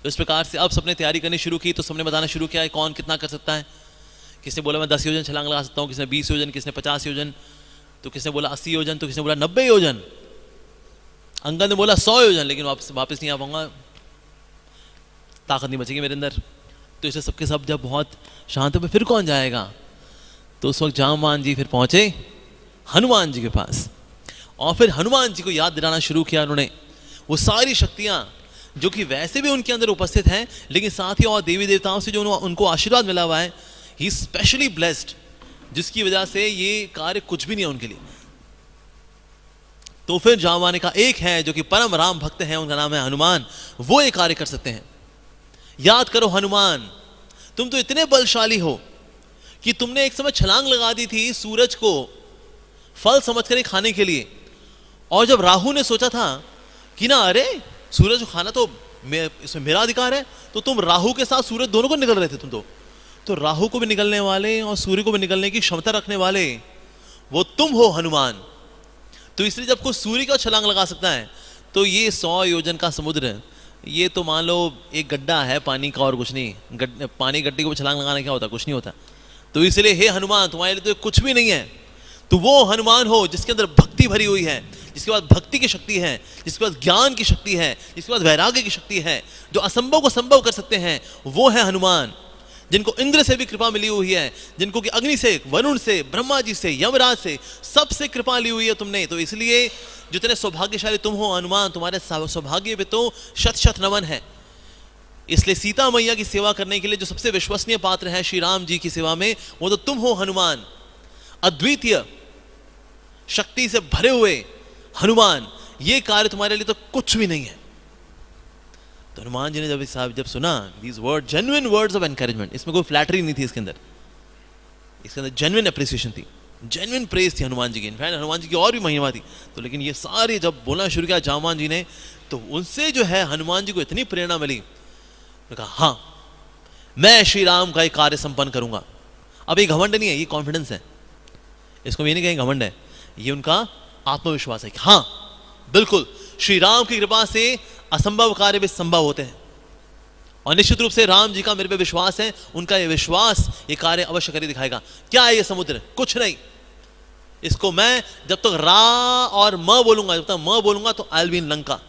तो इस प्रकार से अब सबने तैयारी करनी शुरू की, तो सबने बताना शुरू किया कौन कितना कर सकता है। किसने बोला मैं 10 योजन छलांग लगा सकता हूँ, किसने 20 योजन, किसने 50 योजन, तो किसने बोला 80 योजन, तो किसने बोला 90 योजन। अंगद ने बोला 100 योजन, लेकिन वापस नहीं आ पाऊंगा, ताकत नहीं बचेगी मेरे अंदर। तो इसे सबके सब जब बहुत शांत हुए, फिर कौन जाएगा, तो उस वक्त जामवान जी फिर पहुंचे हनुमान जी के पास, और फिर हनुमान जी को याद दिलाना शुरू किया उन्होंने वो सारी शक्तियां जो कि वैसे भी उनके अंदर उपस्थित हैं, लेकिन साथ ही और देवी देवताओं से जो उनको आशीर्वाद मिला हुआ है, ही स्पेशली ब्लेस्ड, जिसकी वजह से ये कार्य कुछ भी नहीं है उनके लिए। तो फिर जामवान का एक है जो कि परम राम भक्त हैं, उनका नाम है हनुमान, वो ये कार्य कर सकते हैं। याद करो हनुमान, तुम तो इतने बलशाली हो कि तुमने एक समय छलांग लगा दी थी सूरज को फल समझकर खाने के लिए, और जब राहु ने सोचा था कि ना अरे सूरज को खाना तो इसमें मेरा अधिकार है, तो तुम राहु के साथ सूरज दोनों को निकल रहे थे तुम तो राहु को भी निकलने वाले और सूर्य को भी निकलने की क्षमता रखने वाले वो तुम हो हनुमान। तो इसलिए जब कोई सूर्य का छलांग लगा सकता है, तो ये 100 योजन का समुद्र, ये तो मान लो एक गड्ढा है पानी का और कुछ नहीं। पानी गड्ढे को छलांग लगाना क्या होता, कुछ नहीं होता। तो इसलिए हे हनुमान, तुम्हारे लिए तो कुछ भी नहीं है। तो वो हनुमान हो जिसके अंदर भक्ति भरी हुई है, जिसके बाद भक्ति की शक्ति है, जिसके बाद ज्ञान की शक्ति है, जिसके बाद वैराग्य की शक्ति है, जो असंभव को संभव कर सकते हैं, वो है हनुमान। जिनको इंद्र से भी कृपा मिली हुई है, जिनको कि अग्नि से, वरुण से, ब्रह्मा जी से, यमराज से, सबसे कृपा ली हुई है तुमने। तो इसलिए जितने सौभाग्यशाली तुम हो हनुमान, तुम्हारे सौभाग्य पे तो शत शत नमन है। इसलिए सीता मैया की सेवा करने के लिए जो सबसे विश्वसनीय पात्र है श्री राम जी की सेवा में, वो तो तुम हो हनुमान। अद्वितीय शक्ति से भरे हुए हनुमान, ये कार्य तुम्हारे लिए तो कुछ भी नहीं है। तो हनुमान जी ने जब सुना these word, genuine words of encouragement, इसमें कोई फ्लैटरी नहीं थी, इसके अंदर जेन्युइन अप्रिसिएशन थी, जेन्युइन प्रेज थी हनुमान जी की। इनफैक्ट हनुमान जी की और भी महिमा थी। तो लेकिन ये सारे जब बोलना शुरू किया जामवान जी ने, तो उनसे जो है हनुमान जी को इतनी प्रेरणा मिली, कहा हाँ मैं श्री राम का एक कार्य संपन्न करूंगा। अब ये घमंड नहीं है, ये कॉन्फिडेंस है। इसको ये नहीं कहेंगे घमंड है, ये उनका आत्मविश्वास है कि हाँ बिल्कुल श्री राम की कृपा से असंभव कार्य भी संभव होते हैं, और निश्चित रूप से राम जी का मेरे पे विश्वास है, उनका ये विश्वास ये कार्य अवश्य कर दिखाएगा। क्या है ये समुद्र, कुछ नहीं। इसको मैं जब तक रा और म बोलूंगा, जब तक म बोलूंगा तो I will be in Lanka.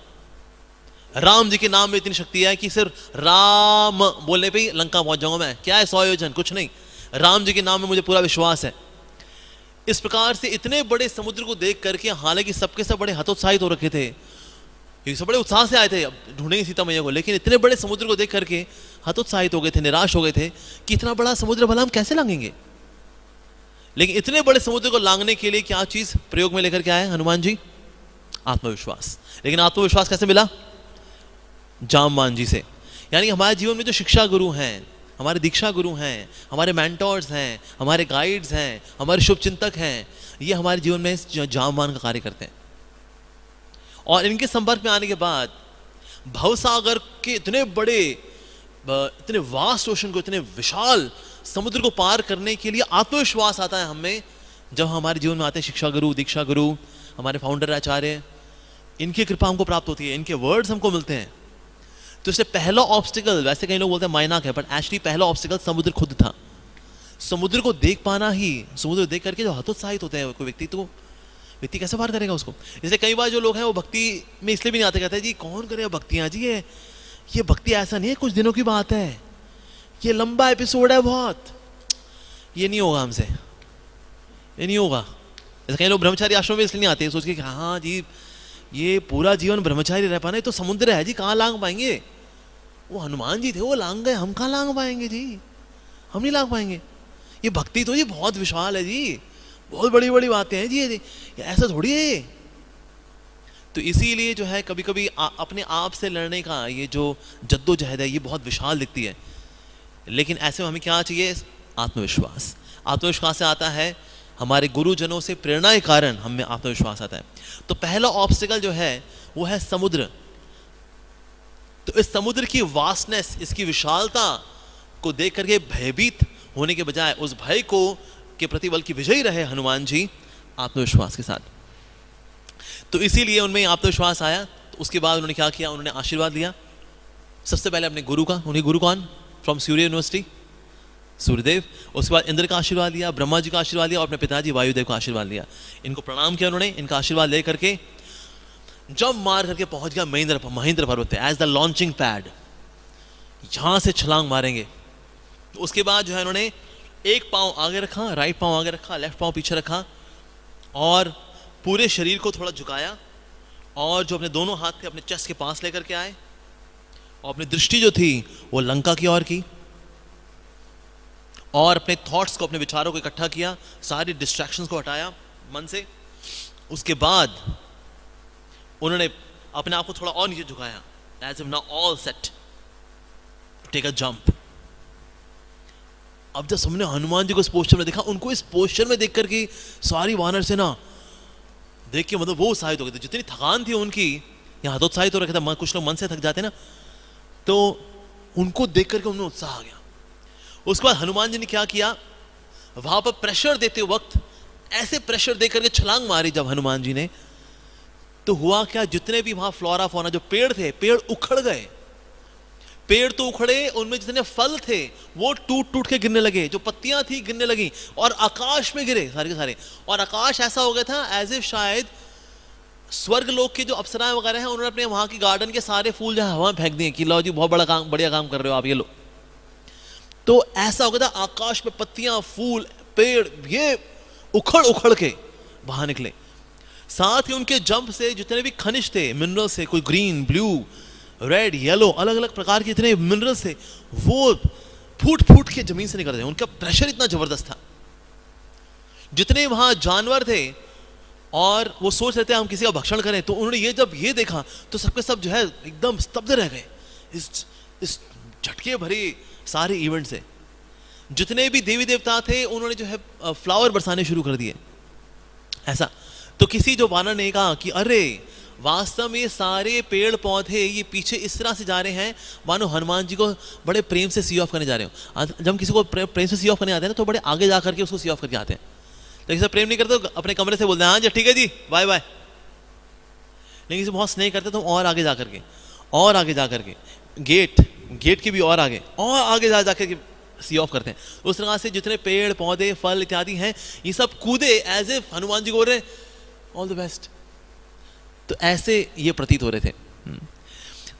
Ram ji के नाम में इतनी शक्ति है कि सिर्फ राम बोलने पे ही लंका पहुंच जाऊंगा मैं। क्या है 100 योजन, कुछ नहीं। राम जी के नाम में मुझे पूरा विश्वास है। इस प्रकार से इतने बड़े समुद्र को देख करके, हालांकि सबके सब बड़े हतोत्साहित हो रखे थे, क्योंकि सब बड़े उत्साह से आए थे ढूंढेंगे सीता मैया को, लेकिन इतने बड़े समुद्र को देख करके हतोत्साहित हो गए थे, निराश हो गए थे कि इतना बड़ा समुद्र भला हम कैसे लांघेंगे। लेकिन इतने बड़े समुद्र को लांघने के लिए क्या चीज प्रयोग में लेकर के आए हनुमान जी? आत्मविश्वास। लेकिन आत्मविश्वास कैसे मिला? जामवान जी से। यानी हमारे जीवन में जो शिक्षा गुरु हैं, हमारे दीक्षा गुरु हैं, हमारे मेंटोर्स हैं, हमारे गाइड्स हैं, हमारे शुभ चिंतक हैं, ये हमारे जीवन में जामवान का कार्य करते हैं। और इनके संपर्क में आने के बाद भवसागर के इतने बड़े, इतने वास्ट ओशन को, इतने विशाल समुद्र को पार करने के लिए आत्मविश्वास आता है हमें, जब हमारे जीवन में आते हैं शिक्षा गुरु, दीक्षा गुरु, हमारे फाउंडर आचार्य, इनकी कृपा हमको प्राप्त होती है, इनके वर्ड्स हमको मिलते हैं। तो इससे पहला ऑब्स्टिकल, वैसे कई लोग बोलते हैं माइनाक है, बट एक्चुअली पहला ऑब्स्टिकल समुद्र खुद था। समुद्र को देख पाना ही, समुद्र देख करके जो हतोत्साहित होते हैं कोई व्यक्ति, तो व्यक्ति कैसे पार करेगा उसको? इसलिए कई बार जो लोग हैं वो भक्ति में इसलिए भी नहीं आते, कहते हैं जी कौन करेगा भक्तियाँ जी, ये भक्ति ऐसा नहीं है कुछ दिनों की बात है, ये लंबा एपिसोड है बहुत, ये नहीं होगा हमसे, ये नहीं होगा। ऐसे कई लोग ब्रह्मचारी आश्रम में इसलिए नहीं आते, सोच के हाँ जी ये पूरा जीवन ब्रह्मचारी रह पाना, तो समुद्र है जी, कहाँ लांग पाएंगे। वो हनुमान जी थे, वो लांग गए, हम कहाँ लांग पाएंगे जी, हम नहीं लांग पाएंगे। ये भक्ति तो जी बहुत विशाल है जी, बहुत बड़ी बड़ी बातें हैं जी, ये ऐसा थोड़ी है। तो इसीलिए जो है कभी कभी अपने आप से लड़ने का ये जो जद्दोजहद है, ये बहुत विशाल दिखती है। लेकिन ऐसे में हमें क्या चाहिए? आत्मविश्वास। आत्मविश्वास से आता है हमारे गुरुजनों से प्रेरणा के कारण हम में आत्मविश्वास आता है। तो पहला ऑब्स्टिकल जो है वो है समुद्र। तो इस समुद्र की वास्टनेस, इसकी विशालता को देख करके भयभीत होने के बजाय उस भय को के प्रति बल्कि विजयी रहे हनुमान जी आत्मविश्वास के साथ। तो इसीलिए उनमें आत्मविश्वास आया। तो उसके बाद उन्होंने क्या किया? उन्होंने आशीर्वाद लिया सबसे पहले अपने गुरु का, उन्हीं गुरु कौन, फ्रॉम सूर्य यूनिवर्सिटी, सूर्यदेव। उसके बाद इंद्र का आशीर्वाद लिया, ब्रह्मा जी का आशीर्वाद लिया और अपने पिताजी वायुदेव का आशीर्वाद लिया। इनको प्रणाम किया उन्होंने, इनका आशीर्वाद ले करके जब मार करके पहुंच गया महेंद्र पर्वत पे एज द लॉन्चिंग पैड, यहां से छलांग मारेंगे। तो उसके बाद जो है उन्होंने एक पांव आगे रखा, राइट पांव आगे रखा, लेफ्ट पांव पीछे रखा और पूरे शरीर को थोड़ा झुकाया और जो अपने दोनों हाथ थे अपने चेस्ट के पास लेकर के आए और अपनी दृष्टि जो थी वो लंका की ओर की और अपने थॉट्स को, अपने विचारों को इकट्ठा किया, सारी डिस्ट्रैक्शंस को हटाया मन से। उसके बाद उन्होंने अपने आप को थोड़ा और नीचे झुकाया, as if now all set, take a jump. अब जब हमने हनुमान जी को इस पोस्चर में देखा, उनको इस पोस्चर में देख करके सारी वानर से ना देख के मतलब वो उत्साहित हो गए थे। जितनी थकान थी उनकी, यहाँ हतोत्साहित हो रखे थे, कुछ लोग मन से थक जाते ना, तो उनको देख करके उनमें उत्साह आ गया। उसके बाद हनुमान जी ने क्या किया, वहां पर प्रेशर देते वक्त ऐसे प्रेशर दे करके छलांग मारी जब हनुमान जी ने, तो हुआ क्या, जितने भी वहां फ्लोरा फौना जो पेड़ थे, पेड़ उखड़ गए। पेड़ तो उखड़े, उनमें जितने फल थे वो टूट टूट के गिरने लगे, जो पत्तियां थी गिरने लगी और आकाश में गिरे सारे के सारे। और आकाश ऐसा हो गया था एज इफ शायद स्वर्ग लोक के जो अप्सराएं वगैरह हैं उन्होंने अपने वहां की गार्डन के सारे फूल जो हवा में फेंक दिए कि लो जी बहुत बड़ा काम, बढ़िया काम कर रहे हो आप, ये लो। तो ऐसा हो गया था, आकाश में पत्तियां, फूल, पेड़ ये उखड़ उखड़ के बाहर निकले। साथ ही उनके जंप से जितने भी खनिज थे, मिनरल से, कोई ग्रीन, ब्लू, रेड, येलो, अलग अलग प्रकार के इतने मिनरल्स थे, वो फूट फूट के जमीन से निकल रहे। उनका प्रेशर इतना जबरदस्त था। जितने वहां जानवर थे और वो सोच रहे थे हम किसी का भक्षण करें, तो उन्होंने ये जब ये देखा तो सबके सब जो है एकदम स्तब्ध रह गए इस झटके भरी सारे इवेंट से। जितने भी देवी देवता थे उन्होंने जो है फ्लावर बरसाने शुरू कर दिए ऐसा। तो किसी जो वानर ने कहा कि अरे वास्तव में ये सारे पेड़ पौधे ये पीछे इस तरह से जा रहे हैं मानो हनुमान जी को बड़े प्रेम से सी ऑफ करने जा रहे हो। जब हम किसी को प्रेम से सी ऑफ करने आते हैं ना, तो बड़े आगे जा करके उसको सी ऑफ करके आते हैं। लेकिन किसी प्रेम नहीं करते तो अपने कमरे से बोलते हैं हाँ जी ठीक है जी बाय बाय। लेकिन किसी बहुत स्नेह करते तो और आगे जा करके, और आगे जा करके, गेट के भी और आगे जा करके सी ऑफ करते हैं। उस तरह से जितने पेड़ पौधे फल इत्यादि हैं ये सब कूदे एज इफ हनुमान जी को बोल रहे ऑल द बेस्ट। तो ऐसे ये प्रतीत हो रहे थे।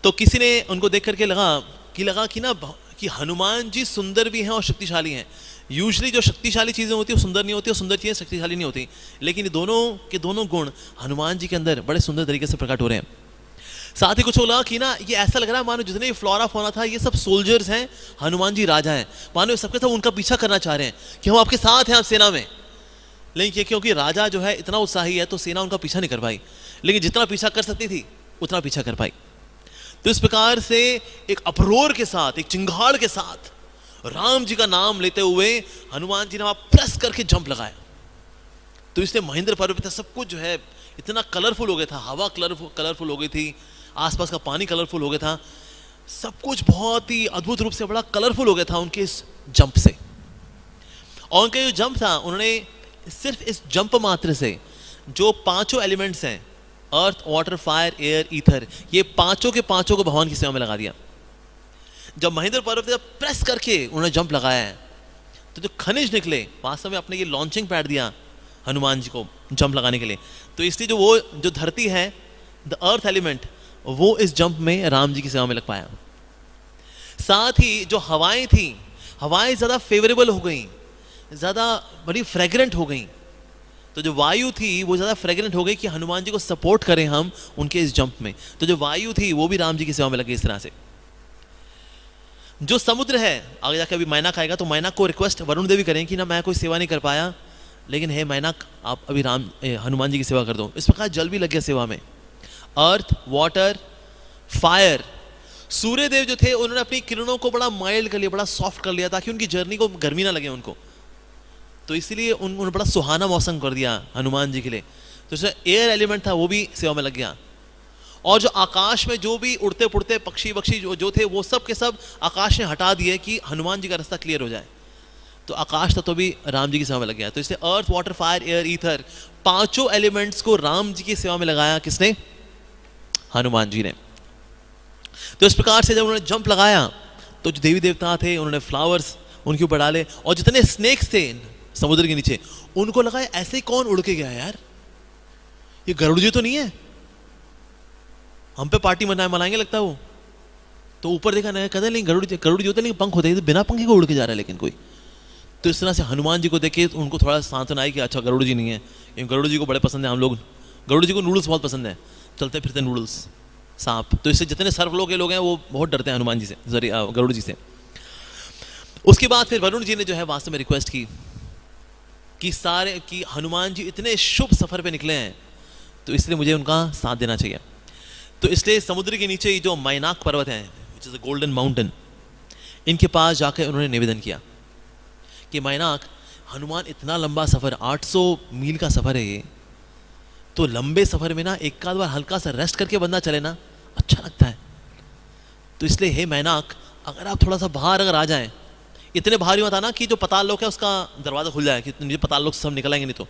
तो किसी ने उनको देख करके लगा कि ना कि हनुमान जी सुंदर भी हैं और शक्तिशाली हैं। यूजुअली जो शक्तिशाली चीज़ें होती है वो सुंदर नहीं होती और सुंदर चीज़ें शक्तिशाली नहीं होती, लेकिन दोनों के दोनों गुण हनुमान जी के अंदर बड़े सुंदर तरीके से प्रकट हो रहे हैं। साथ ही कुछ लगा कि ना ये ऐसा लग रहा है मानो जितने भी फ्लोरा फौना था ये सब सोल्जर्स हैं, हनुमान जी राजा हैं, मानो सबके सब उनका पीछा करना चाह रहे हैं कि हम आपके साथ हैं आप सेना में। लेकिन क्योंकि राजा जो है इतना उत्साही है तो सेना उनका पीछा नहीं कर पाई, लेकिन जितना पीछा कर सकती थी उतना पीछा कर पाई। तो इस प्रकार से एक अपरोर के साथ, एक चिंगाड़ के साथ राम जी का नाम लेते हुए हनुमान जी ने वहां प्रेस करके जंप लगाया। तो इसलिए महेंद्र पर्वत पे सब कुछ जो है इतना कलरफुल हो गया था, हवा कलरफुल हो गई थी, आसपास का पानी कलरफुल हो गया था, सब कुछ बहुत ही अद्भुत रूप से बड़ा कलरफुल हो गया था उनके इस जंप से। और उनका जो जंप था, उन्होंने सिर्फ इस जंप मात्र से जो पांचों एलिमेंट्स हैं earth water fire air ether, ये पांचों के पांचों को भगवान की सेवा में लगा दिया। जब महेंद्र पर्वत पे प्रेस करके उन्होंने जंप लगाया है तो जो खनिज निकले, वास्तव में अपने ये लॉन्चिंग पैड दिया हनुमान जी को जंप लगाने के लिए। तो इसलिए जो धरती है द अर्थ एलिमेंट, वो इस जंप में राम जी की सेवा में लग पाया। साथ ही जो हवाएं थी, हवाएं ज्यादा फेवरेबल हो गई, ज्यादा बड़ी फ्रेग्रेंट हो गई। तो जो वायु थी वो ज़्यादा फ्रेग्रेंट हो गई कि हनुमान जी को सपोर्ट करें हम उनके इस जंप में। तो जो वायु थी वो भी राम जी की सेवा में लगी इस तरह से। जो समुद्र है, आगे जाकर अभी मैनाक आएगा, तो मैनाक को रिक्वेस्ट वरुण देवी करें कि ना मैं कोई सेवा नहीं कर पाया, लेकिन हे मैनाक आप अभी हनुमान जी की सेवा कर दो। इस प्रकार जल भी लग गया सेवा में। अर्थ वाटर फायर, सूर्य देव जो थे उन्होंने अपनी किरणों को बड़ा माइल्ड कर लिया, बड़ा सॉफ्ट कर लिया ताकि उनकी जर्नी को गर्मी ना लगे उनको। तो इसलिए उन्होंने बड़ा सुहाना मौसम कर दिया हनुमान जी के लिए। तो जो एयर एलिमेंट था वो भी सेवा में लग गया। और जो आकाश में जो भी उड़ते पुड़ते पक्षी वक्षी जो थे वो सब के सब आकाश में हटा दिए कि हनुमान जी का रास्ता क्लियर हो जाए। तो आकाश तत्व भी राम जी की सेवा में लग गया। तो इसलिए earth water fire air ether, पांचों एलिमेंट्स को राम जी की सेवा में लगाया किसने? हनुमान जी ने। तो इस प्रकार से जब उन्होंने जंप लगाया तो जो देवी देवता थे उन्होंने फ्लावर्स उनके ऊपर डाले, और जितने स्नेक्स थे समुद्र के नीचे उनको लगा ऐसे कौन उड़ के गया यार, ये गरुड़ जी तो नहीं है, हम पे पार्टी मनाएंगे लगता है वो। तो ऊपर देखा नहीं, कहते नहीं गरुड़ जी होते लेकिन पंख होते हैं, तो बिना पंखे को उड़ के जा रहा है लेकिन कोई। तो इस तरह से हनुमान जी को देखे तो उनको थोड़ा सांत्वना आई कि अच्छा गरुड़ जी नहीं है, क्योंकि गरुड़ जी को बड़े पसंद है हम लोग, गरुड़ जी को नूडल्स बहुत पसंद है, चलते फिरते नूडल्स, सांप। तो इससे जितने सर्वलोक के लोग हैं वो बहुत डरते हैं हनुमान जी से, सॉरी गरुड़ जी से। उसके बाद फिर वरुण जी ने जो है वास्तव में रिक्वेस्ट की कि हनुमान जी इतने शुभ सफर पे निकले हैं तो इसलिए मुझे उनका साथ देना चाहिए। तो इसलिए समुद्र के नीचे जो मैनाक पर्वत है, which is a golden mountain, इनके पास जाकर उन्होंने निवेदन किया कि मैनाक, हनुमान इतना लंबा सफर, 800 मील का सफर है ये, तो लंबे सफर में ना एक आध बार हल्का सा रेस्ट करके बंदा चले ना अच्छा लगता है। तो इसलिए हे मैनाक, अगर आप थोड़ा सा बाहर अगर आ जाएं, इतने भारी मत आना कि जो पताल लोक है उसका दरवाज़ा खुल जाए, कि मुझे पताल लोक से सब निकल आएंगे, नहीं तो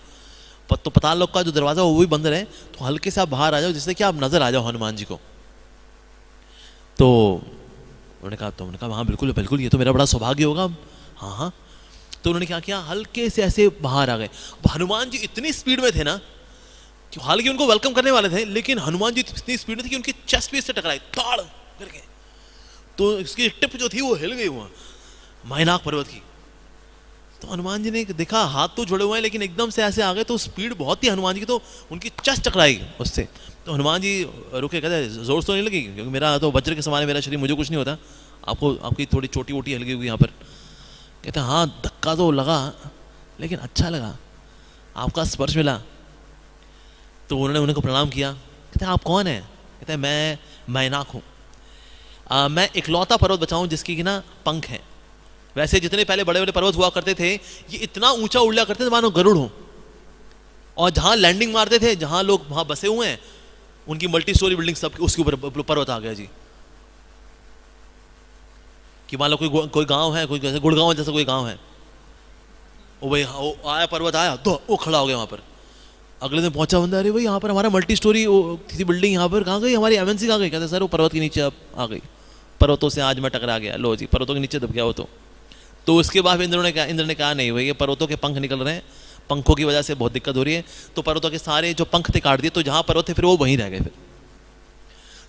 पताल लोक का जो दरवाज़ा वो भी बंद रहे, तो हल्के से आप बाहर आ जाओ जिससे कि आप नजर आ जाओ हनुमान जी को। तो उन्होंने कहा हाँ बिल्कुल बिल्कुल, ये तो मेरा बड़ा सौभाग्य होगा। हाँ हाँ। तो उन्होंने क्या किया, हल्के से ऐसे बाहर आ गए। हनुमान जी इतनी स्पीड में थे ना कि हालांकि उनको वेलकम करने वाले थे, लेकिन हनुमान जी इतनी स्पीड में थी कि उनकी चेस्ट पीस से टकराई ताड़ करके, तो इसकी टिप जो थी वो हिल गई वहाँ मैनाक पर्वत की। तो हनुमान जी ने देखा हाथ तो जुड़े हुए हैं लेकिन एकदम से ऐसे आ गए, तो स्पीड बहुत थी हनुमान जी की, तो उनकी चेस्ट टकराई उससे। तो हनुमान जी रुके, कहते जोर तो नहीं लगी, क्योंकि मेरा तो वज्र के समान है मेरा शरीर, मुझे कुछ नहीं होता, आपकी थोड़ी छोटी वोटी हिल गई हुई यहाँ पर। कहते हाँ धक्का तो लगा लेकिन अच्छा लगा, आपका स्पर्श मिला। तो उन्होंने उनको प्रणाम किया। कहते आप कौन हैं? कहते मैं मैनाक हूँ, मैं इकलौता पर्वत बचा हूँ जिसकी कि ना पंख हैं। वैसे जितने पहले बड़े बड़े पर्वत हुआ करते थे ये इतना ऊंचा उड़ लिया करते थे मानो गरुड़ हो, और जहाँ लैंडिंग मारते थे, जहाँ लोग वहाँ बसे हुए हैं, उनकी मल्टी स्टोरी बिल्डिंग सब उसके ऊपर पर्वत आ गया जी। कि मान लो कोई गांव है, कोई जैसे गुड़गांव जैसा कोई गांव है, वो भाई आया पर्वत आया तो वो खड़ा हो गया वहाँ पर। अगले दिन पहुंचा बंदा, अरे भाई यहाँ पर हमारा मल्टी स्टोरी किसी बिल्डिंग यहाँ पर कहाँ गई, हमारी एमएनसी कहाँ गई? कहते सर वो पर्वत के नीचे अब आ गई, पर्वतों से आज मैं टकरा गया, लो जी पर्वतों के नीचे दब गया वो। तो उसके बाद इंद्र ने कहा नहीं भाई ये पर्वतों के पंख निकल रहे हैं, पंखों की वजह से बहुत दिक्कत हो रही है। तो पर्वतों के सारे जो पंख थे काट दिए, तो जहाँ पर्वत थे फिर वो वहीं रह गए। फिर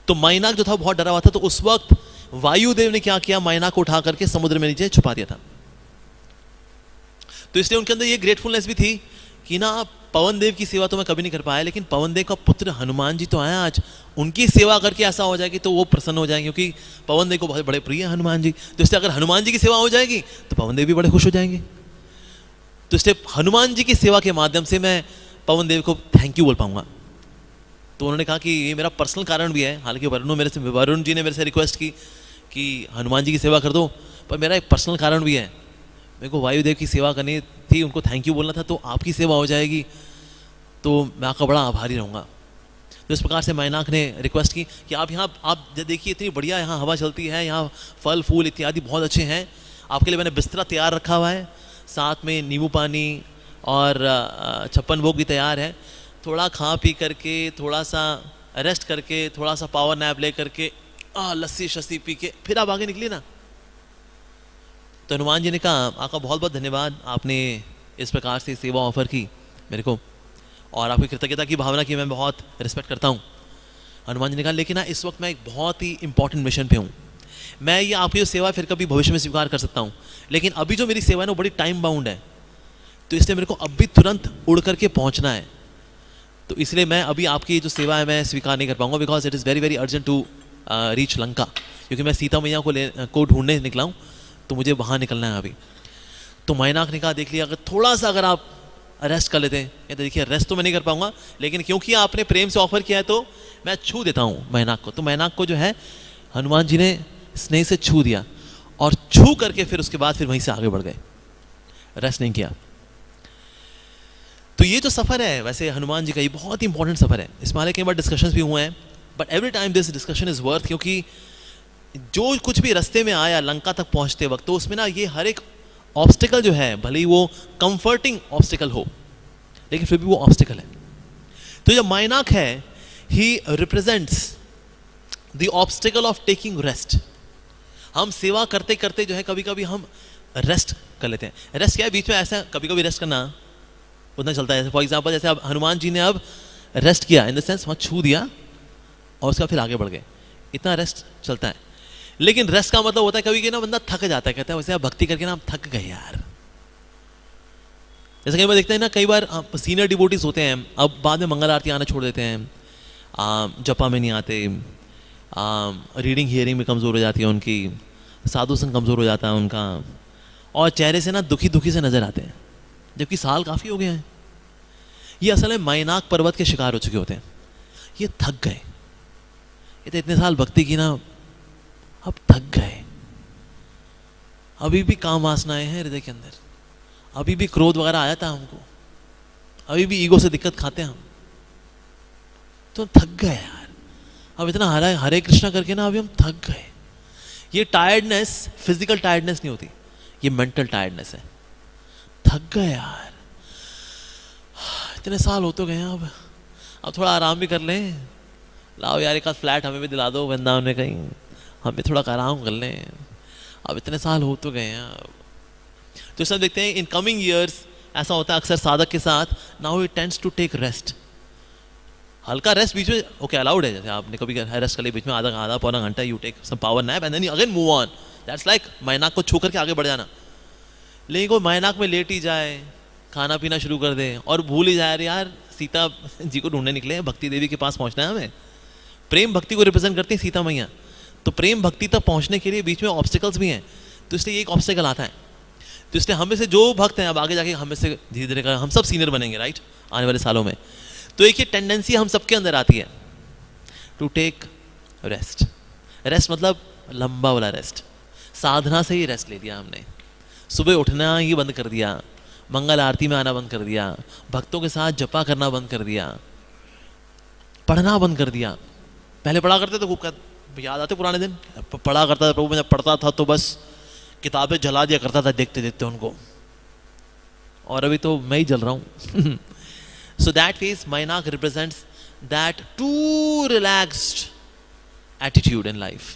तो मैनाक जो था बहुत डरा हुआ था, तो उस वक्त वायुदेव ने क्या किया, मैनाक को उठा करके समुद्र में नीचे छुपा दिया था। तो इसलिए उनके अंदर ये ग्रेटफुलनेस भी थी कि ना पवन देव की सेवा तो मैं कभी नहीं कर पाया, लेकिन पवन देव का पुत्र हनुमान जी तो आया आज, उनकी सेवा करके ऐसा हो जाएगी तो वो प्रसन्न हो जाएंगे, क्योंकि पवन देव को बहुत बड़े प्रिय है हनुमान जी। तो इसलिए अगर हनुमान जी की सेवा हो जाएगी तो पवन देव भी बड़े खुश हो जाएंगे। तो इसलिए हनुमान जी की सेवा के माध्यम से मैं पवन देव को थैंक यू बोल पाऊंगा। तो उन्होंने कहा कि ये मेरा पर्सनल कारण भी है, हालांकि वरुण जी ने मेरे से रिक्वेस्ट की कि हनुमान जी की सेवा कर दो, पर मेरा एक पर्सनल कारण भी है, मेरे को वायुदेव की सेवा करनी थी, उनको थैंक यू बोलना था, तो आपकी सेवा हो जाएगी तो मैं आपका बड़ा आभारी रहूँगा। तो इस प्रकार से मैनाक ने रिक्वेस्ट की कि आप यहाँ आप देखिए इतनी बढ़िया यहाँ हवा चलती है, यहाँ फल फूल इत्यादि बहुत अच्छे हैं, आपके लिए मैंने बिस्तरा तैयार रखा हुआ है, साथ में नींबू पानी और 56 भोग भी तैयार है। थोड़ा खा पी करके, थोड़ा सा रेस्ट करके, थोड़ा सा पावर नैप ले करके, लस्सी शस्सी पी के फिर आप आगे निकलिए ना। तो हनुमान जी ने कहा आपका बहुत बहुत धन्यवाद, आपने इस प्रकार से सेवा ऑफर की मेरे को, और आपकी कृतज्ञता की भावना की मैं बहुत रिस्पेक्ट करता हूँ। हनुमान जी ने कहा लेकिन ना इस वक्त मैं एक बहुत ही इंपॉर्टेंट मिशन पे हूँ, मैं ये आपकी जो सेवा फिर कभी भविष्य में स्वीकार कर सकता हूँ, लेकिन अभी जो मेरी सेवा है ना वो बड़ी टाइम बाउंड है, तो इसलिए मेरे को अभी तुरंत उड़ करके पहुँचना है। तो इसलिए मैं अभी आपकी जो सेवा है मैं स्वीकार नहीं कर पाऊँगा, because it is very very urgent to reach Lanka, क्योंकि मैं सीता मैया को ढूंढने निकला हूँ, तो मुझे वहाँ निकलना है अभी। तो मैनाक ने कहा देख लिया अगर थोड़ा सा अगर आप रेस्ट कर लेते हैं, या तो देखिए रेस्ट तो मैं नहीं कर पाऊंगा, लेकिन क्योंकि आपने प्रेम से ऑफर किया है तो मैं छू देता हूँ मैनाक को। तो मैनाक को जो है हनुमान जी ने स्नेह से छू दिया, और छू करके फिर उसके बाद फिर वहीं से आगे बढ़ गए, रेस्ट नहीं किया। तो ये जो सफ़र है वैसे हनुमान जी का ये बहुत ही इंपॉर्टेंट सफ़र है, इसमें हालांकि कई बार डिस्कशंस भी हुए हैं, but every time this discussion is worth, क्योंकि जो कुछ भी रास्ते में आया लंका तक पहुंचते वक्त, तो उसमें ना ये हर एक ऑब्स्टिकल जो है, भले ही वो कंफर्टिंग ऑब्स्टिकल हो लेकिन फिर भी वो ऑब्स्टिकल है। तो जो मैनाक है ही represents the obstacle of taking rest. हम सेवा करते करते जो है कभी कभी हम रेस्ट कर लेते हैं। रेस्ट क्या है, बीच में ऐसा कभी कभी रेस्ट करना उतना चलता है। फॉर एग्जाम्पल जैसे अब हनुमान जी ने अब रेस्ट किया, इन द सेंस वहाँ छू दिया और उसका फिर आगे बढ़ गए, इतना रेस्ट चलता है। लेकिन रेस्ट का मतलब होता है कभी कि ना बंदा थक जाता है, कहता है वैसे आप भक्ति करके ना हम थक गए यार। जैसे कई बार देखते हैं ना, कई बार सीनियर डिवोटीज होते हैं, अब बाद में मंगल आरती आना छोड़ देते हैं, जपा में नहीं आते, रीडिंग हियरिंग में कमज़ोर हो जाती है उनकी, साधु संग कमज़ोर हो जाता है उनका, और चेहरे से ना दुखी दुखी से नज़र आते हैं, जबकि साल काफ़ी हो गए हैं। ये असल में मैनाक पर्वत के शिकार हो चुके होते हैं। ये थक गए, ये तो इतने साल भक्ति की ना, अब थक गए। अभी भी काम वासनाएं हैं हृदय के अंदर, अभी भी क्रोध वगैरह आया था हमको, अभी भी ईगो से दिक्कत खाते हैं हम, तो थक गए यार। अब इतना हरे कृष्णा करके ना अभी हम थक गए। ये टायर्डनेस फिजिकल टायर्डनेस नहीं होती, ये मेंटल टायर्डनेस है। थक गए यार, इतने साल हो तो गए, अब थोड़ा आराम भी कर लें। लाओ यार एक आध फ्लैट हमें भी दिला दो वृंदावन में कहीं, हम भी थोड़ा आराम कर लें, अब इतने साल हो तो गए हैं। तो सब देखते हैं इन कमिंग ईयर्स ऐसा होता है अक्सर साधक के साथ, now he tends to take rest. हल्का रेस्ट बीच में ओके अलाउड है, जैसे आपने कभी रेस्ट कर लिया बीच में आधा पौना घंटा, you take some power nap and then again move on, that's like Mainak को छू करके आगे बढ़ जाना। लेकिन कोई मैनाक में लेट ही जाए, खाना पीना शुरू कर दे और भूल ही जाए यार सीता जी को ढूंढने निकले हैं, भक्ति देवी के पास पहुंचना है हमें। प्रेम भक्ति को रिप्रेजेंट करती है सीता मैया, तो प्रेम भक्ति तक पहुंचने के लिए बीच में ऑब्स्टिकल्स भी हैं, तो इसलिए एक ऑब्स्टिकल आता है। तो इसलिए हम में से जो भक्त हैं, अब आगे जाके हम में से धीरे धीरे हम सब सीनियर बनेंगे राइट आने वाले सालों में, तो एक ये टेंडेंसी हम सबके अंदर आती है टू टेक रेस्ट। रेस्ट मतलब लंबा वाला रेस्ट, साधना से ही रेस्ट ले लिया हमने, सुबह उठना ही बंद कर दिया, मंगल आरती में आना बंद कर दिया, भक्तों के साथ जपा करना बंद कर दिया, पढ़ना बंद कर दिया। पहले पढ़ा करते तो खूब याद आते पुराने दिन, पढ़ा करता था प्रभु, मैं जब पढ़ता था तो बस किताबें जला दिया करता था देखते देखते उनको, और अभी तो मैं ही जल रहा हूँ। So that means Mainak represents that to relaxed attitude in life.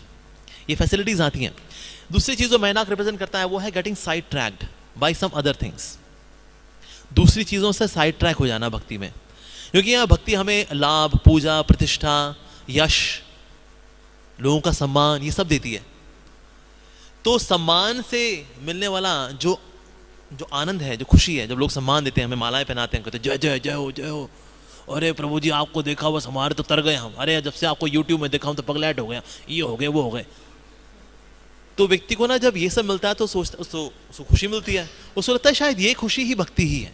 ये फैसिलिटीज आती हैं। दूसरी चीज जो मैनाक रिप्रेजेंट करता है वो है getting sidetracked by some other things, दूसरी चीजों से साइड ट्रैक हो जाना भक्ति में, क्योंकि यहाँ भक्ति हमें लाभ, पूजा, प्रतिष्ठा, यश, लोगों का सम्मान, ये सब देती है। तो सम्मान से मिलने वाला जो आनंद है, जो खुशी है, जब लोग सम्मान देते हैं, हमें मालाएं पहनाते हैं, कहते जय जय जय हो जय हो, अरे प्रभु जी आपको देखा बस हमारे तो तर गए हम, अरे जब से आपको यूट्यूब में देखा हम तो पगलैट हो गए, ये हो गए वो हो गए। तो व्यक्ति को ना जब ये सब मिलता है तो सोचता उसको खुशी मिलती है, उसको लगता है शायद ये खुशी ही भक्ति ही है।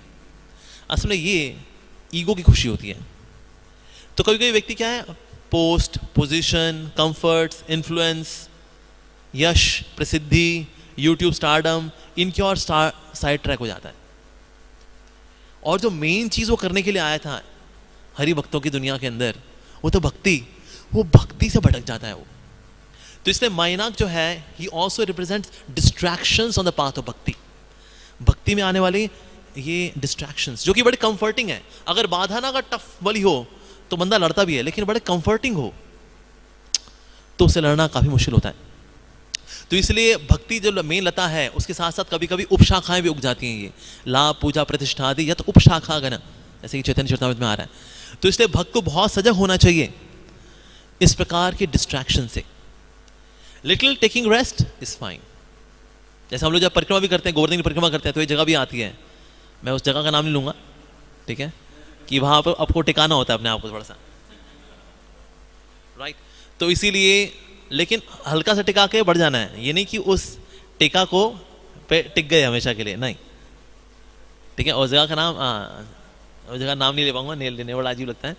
असल में ये ईगो की खुशी होती है। तो कभी कभी व्यक्ति क्या है, पोस्ट, पोजीशन, कंफर्ट्स, इन्फ्लुएंस, यश, प्रसिद्धि, यूट्यूब स्टारडम, इनकी और साइड ट्रैक हो जाता है, और जो मेन चीज वो करने के लिए आया था हरि भक्तों की दुनिया के अंदर, वो तो भक्ति, वो भक्ति से भटक जाता है वो। तो इसलिए मैनाक जो है he also represents distractions on the path of भक्ति। भक्ति में आने वाले ये डिस्ट्रैक्शंस जो कि बड़े कंफर्टिंग है, अगर बाधा ना अगर टफ वाली हो तो बंदा लड़ता भी है, लेकिन बड़े कंफर्टिंग हो तो उससे लड़ना काफी मुश्किल होता है। तो इसलिए भक्ति जो मेन लता है उसके साथ साथ कभी कभी उपशाखाएं भी उग जाती हैं, ये लाभ, पूजा, प्रतिष्ठा आदि, या तो उपशाखा गण, जैसे कि चैतन्य चरितामृत में आ रहा है। तो इसलिए भक्त को बहुत सजग होना चाहिए इस प्रकार के डिस्ट्रैक्शन से। Little taking rest is fine. जैसे हम लोग जब परिक्रमा भी करते हैं, गोवर्धन की परिक्रमा करते हैं, तो एक जगह भी आती है, मैं उस जगह का नाम नहीं लूंगा, ठीक है, कि वहां पर आपको टिकाना होता है अपने आप को थोड़ा सा, राइट। तो इसीलिए लेकिन हल्का सा टिका के बढ़ जाना है, ये नहीं कि उस टिका को पे टिक गए हमेशा के लिए, नहीं, ठीक है। और जगह का नाम, उस जगह नाम नहीं ले पाऊंगा, लेने बड़ा अजीब लगता है,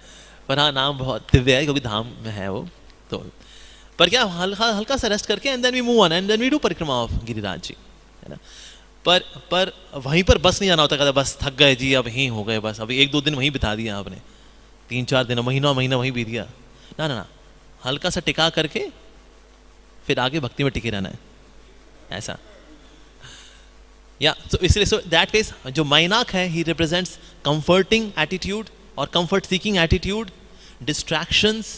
पर हाँ नाम बहुत दिव्य है क्योंकि धाम में है वो। तो पर क्या हल्का सा रेस्ट करके and then we move on and then we do parikrama of Giriraj ji, है ना। पर वहीं पर बस नहीं जाना होता, कहता बस थक गए जी अब यहीं हो गए, बस अभी 1-2 दिन वहीं बिता दिया आपने, 3-4 दिन, महीना वहीं बीत गया, ना ना ना, हल्का सा टिका करके फिर आगे भक्ति में टिके रहना है, ऐसा। या तो इसलिए सो दैट मींस जो मैनाक है ही रिप्रेजेंट्स कंफर्टिंग एटीट्यूड और कंफर्ट सीकिंग एटीट्यूड, डिस्ट्रैक्शंस,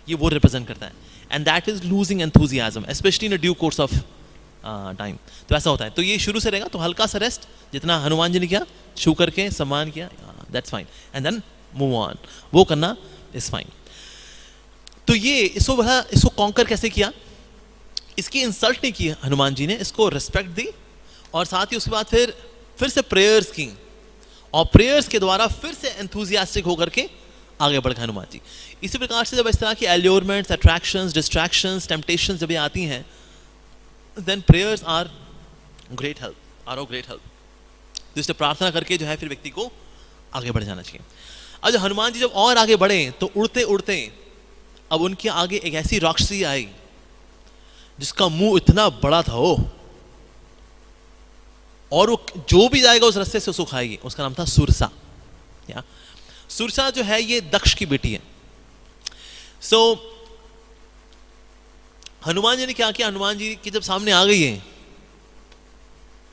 ये वो रिप्रेजेंट करता है, and that is losing enthusiasm specially in due course of time. तो ऐसा होता है। तो ये शुरू से रहेगा, तो हल्का सा रेस्ट, जितना हनुमान जी ने किया, छू करके सम्मान किया, that's fine, and then move on, वो करना इज फाइन। तो ये इसको कॉन्कर कैसे किया? इसकी इंसल्ट नहीं की हनुमान जी ने, इसको रिस्पेक्ट दी, और साथ ही उसके बाद फिर से प्रेयर्स की, और प्रेयर्स के द्वारा फिर से एंथुजियास्टिक होकर के आगे बढ़ गए हनुमान जी। इसी प्रकार से जब इस तरह की एल्योरमेंट्स, अट्रैक्शंस, डिस्ट्रैक्शंस, टेम्पटेशंस जब ये आती हैं, then prayers are great help, are of great help. तो इससे प्रार्थना करके जो है फिर व्यक्ति को आगे बढ़ जाना चाहिए। अब हनुमान जी जब और आगे बढ़े तो उड़ते उड़ते अब उनके आगे एक ऐसी राक्षसी आई जिसका मुंह इतना बड़ा था वो, और वो जो भी जाएगा उस रास्ते से उसको खाएगी। उसका नाम था सुरसा। या सुरसा जो है ये दक्ष की बेटी है। सो हनुमान जी ने क्या किया? हनुमान जी की जब सामने आ गई है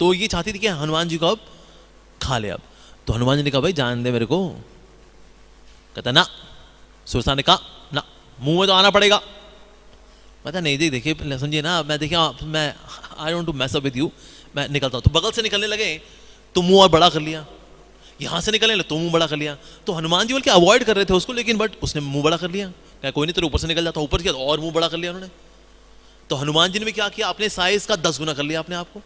तो ये चाहती थी कि हनुमान जी को अब खा ले। अब तो हनुमान जी ने कहा भाई जान दे मेरे को। कहता ना, सुरसा ने कहा ना, मुंह में तो आना पड़ेगा। पता नहीं, देखिए समझिए ना, मैं देखिए मैं I don't to mess up with you, मैं निकलता हूँ। तो बगल से निकलने लगे तो मुंह और बड़ा कर लिया, यहाँ से निकलने लगे तो मुंह बड़ा कर लिया। तो हनुमान जी बल्कि अवॉइड कर रहे थे उसको, लेकिन बट उसने मुंह बड़ा कर लिया। क्या कोई नहीं, तेरे ऊपर से निकल जाता, ऊपर किया तो और मुंह बड़ा कर लिया उन्होंने। तो हनुमान जी ने भी क्या किया? अपने साइज का 10 गुना कर लिया अपने आप को।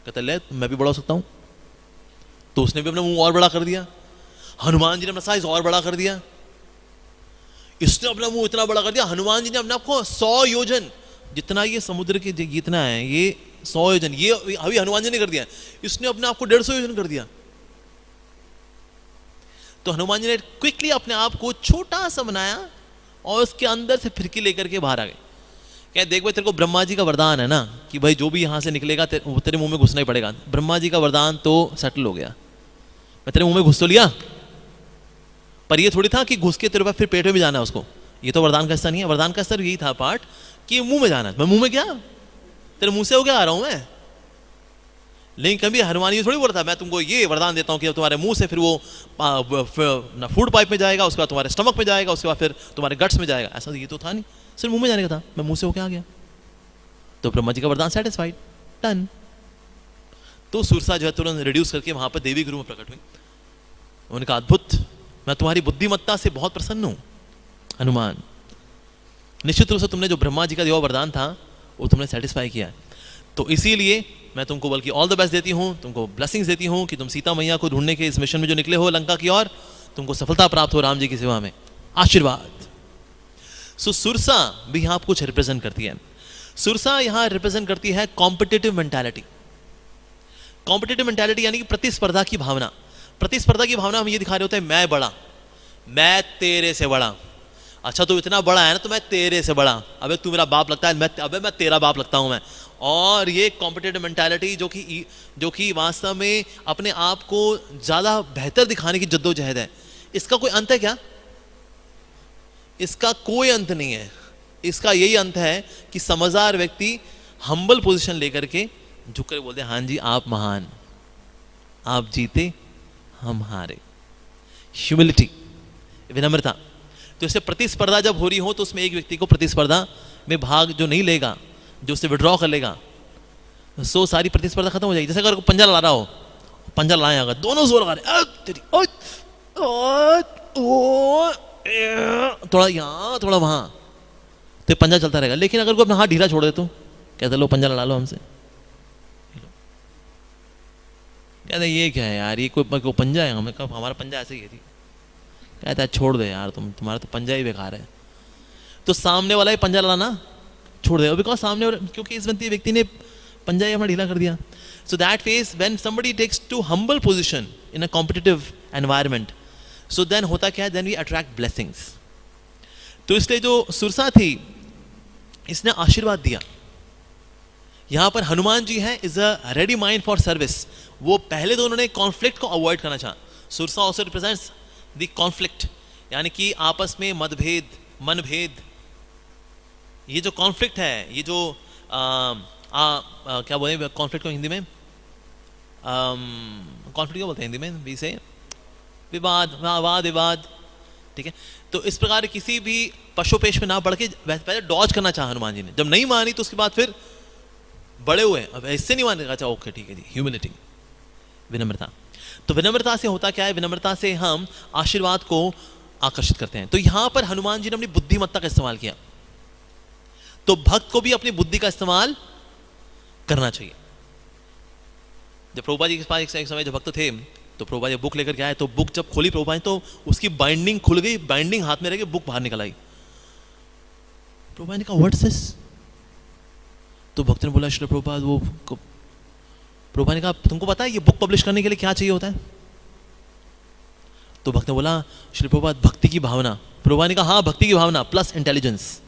कहते ले मैं भी बड़ा हो सकता हूँ। तो उसने भी अपना मुंह और बड़ा कर दिया। हनुमान जी ने अपना साइज और बड़ा कर दिया। इसने अपना मुंह इतना बड़ा कर दिया, हनुमान जी ने अपने आप को 100 योजन, जितना ये समुद्र के जितना है ये 100 योजन, ये अभी हनुमान जी ने कर दिया, इसने अपने आप को 150 योजन कर दिया। तो हनुमान जी ने क्विकली अपने आप को छोटा सा बनाया और उसके अंदर से फिरकी लेकर के बाहर आ गए। क्या देख भाई, तेरे को ब्रह्मा जी का वरदान है ना कि भाई जो भी यहां से निकलेगा तेरे मुंह में घुसना ही पड़ेगा। ब्रह्मा जी का वरदान तो सेटल हो गया, मैं तेरे मुंह में घुस तो लिया, पर ये थोड़ी था कि घुस के तेरे पास फिर पेट में भी जाना है उसको। ये तो वरदान का हिस्सा नहीं है। वरदान का हिस्सा यही था पार्ट कि मुंह में जाना है। मैं मुंह में गया, तेरे मुंह से हो गया आ रहा हूं मैं। लेकिन कभी हनुमान जी थोड़ी बोला था मैं तुमको ये वरदान देता हूं कि तुम्हारे मुंह से फिर वो फूड पाइप में जाएगा, उसके बाद तुम्हारे स्टमक में जाएगा, उसके बाद फिर तुम्हारे गट्स में जाएगा। ऐसा ये तो था नहीं, सिर्फ मुंह में जाने का था। मैं मुंह से होके आ गया, तो ब्रह्मा जी का वरदान सेटिस्फाइड, डन। तो सुरसा जो है तुरंत रिड्यूस करके वहां पर देवी गुरु में प्रकट हुई। उनका अद्भुत, मैं तुम्हारी बुद्धिमत्ता से बहुत प्रसन्न हूं हनुमान। निश्चित रूप से तुमने जो ब्रह्मा जी का दिया वरदान था वो तुमने सेटिस्फाई किया है, तो इसीलिए मैं तुमको बल्कि ऑल द बेस्ट देती हूँ, तुमको ब्लेसिंग्स देती हूँ कि तुम सीता मैया को ढूंढने के इस मिशन में जो निकले हो लंका की ओर, तुमको सफलता प्राप्त हो राम जी की सेवा में, आशीर्वाद। सो सुरसा भी यहाँ कुछ रिप्रेजेंट करती है। सुरसा यहाँ रिप्रेजेंट करती है कॉम्पिटिटिव मेंटालिटी। कॉम्पिटिटिव मेंटालिटी यानी कि प्रतिस्पर्धा की भावना। प्रतिस्पर्धा की भावना हम ये दिखा रहे होते हैं, मैं बड़ा, मैं तेरे से बड़ा। अच्छा तू इतना बड़ा है ना तो मैं तेरे से बड़ा, अबे तू मेरा बाप लगता है, अबे मैं तेरा बाप लगता हूं मैं। और ये कॉम्पिटिटिव मेंटालिटी जो कि वास्तव में अपने आप को ज्यादा बेहतर दिखाने की जद्दोजहद है, इसका कोई अंत है क्या? इसका कोई अंत नहीं है। इसका यही अंत है कि समझदार व्यक्ति हम्बल पोजीशन लेकर के झुक कर बोलते हैं हाँ जी आप महान, आप जीते हम हारे। ह्यूमिलिटी, विनम्रता। तो इससे प्रतिस्पर्धा जब हो रही हो तो उसमें एक व्यक्ति को प्रतिस्पर्धा में भाग जो नहीं लेगा, जो उससे विड्रॉ कर लेगा, सो सारी प्रतिस्पर्धा खत्म हो जाएगी। जैसे अगर पंजा लड़ा रहा हो, पंजा लाए अगर दोनों जोर लगा रहे, थोड़ा यहाँ थोड़ा वहां, तो पंजा चलता रहेगा। लेकिन अगर कोई अपना हाथ ढीला छोड़ दे तो कहते लो पंजा लड़ा लो हमसे, कहते ये क्या है यार, ये कोई पंजा है, हमें कब हमारा पंजा ऐसे ही है। कहता है छोड़ दे यार, तुम्हारा तो पंजा ही बेकार है। तो सामने वाला ही पंजा लाना छोड़ दे, बिकॉज सामने वाला, क्योंकि इस व्यक्ति ने पंजा ही अपना ढीला कर दिया। So that face when somebody takes to humble position in a competitive environment, so then होता क्या है, देन वी अट्रैक्ट ब्लेसिंग्स। तो इसलिए जो सुरसा थी इसने आशीर्वाद दिया। यहां पर हनुमान जी हैं is a ready mind for service. वो पहले तो उन्होंने कॉन्फ्लिक्ट को अवॉइड करना चाहा। Surasa also represents the conflict, यानी कि आपस में मतभेद, मनभेद। ये जो कॉन्फ्लिक्ट है, ये जो क्या बोले कॉन्फ्लिक्ट को हिंदी में, कॉन्फ्लिक्ट क्या बोलते हैं हिंदी में, भी से विवाद, वाद विवाद, ठीक है। तो इस प्रकार किसी भी पशुपेश में ना बढ़ के पहले डॉज करना चाहा हनुमान जी ने, जब नहीं मानी तो उसके बाद फिर बड़े हुए, अब ऐसे नहीं मानेगा, अच्छा ओके ठीक है जी, ह्यूमिलिटी, विनम्रता। तो विनम्रता से होता क्या है, विनम्रता से हम आशीर्वाद को आकर्षित करते हैं। तो यहां पर हनुमान जी ने अपनी बुद्धिमत्ता का इस्तेमाल किया। तो भक्त को भी अपनी बुद्धि का इस्तेमाल करना चाहिए। जब प्रभुपाद जी के पास एक समय जो भक्त थे, तो प्रभुपाद जी बुक लेकर के आए, तो बुक जब खोली प्रभुपाद तो उसकी बाइंडिंग खुल गई, बाइंडिंग हाथ में रह गई, बुक बाहर निकल आई। प्रभुपाद ने कहा व्हाट्स दिस? तो भक्त ने बोला श्री प्रभुपाद, वो प्रभुपाद ने कहा तुमको पता है ये बुक पब्लिश करने के लिए क्या चाहिए होता है? तो भक्त ने बोला श्री प्रभुपाद भक्ति की भावना। प्रभुपाद ने कहा हाँ, भक्ति की भावना प्लस इंटेलिजेंस।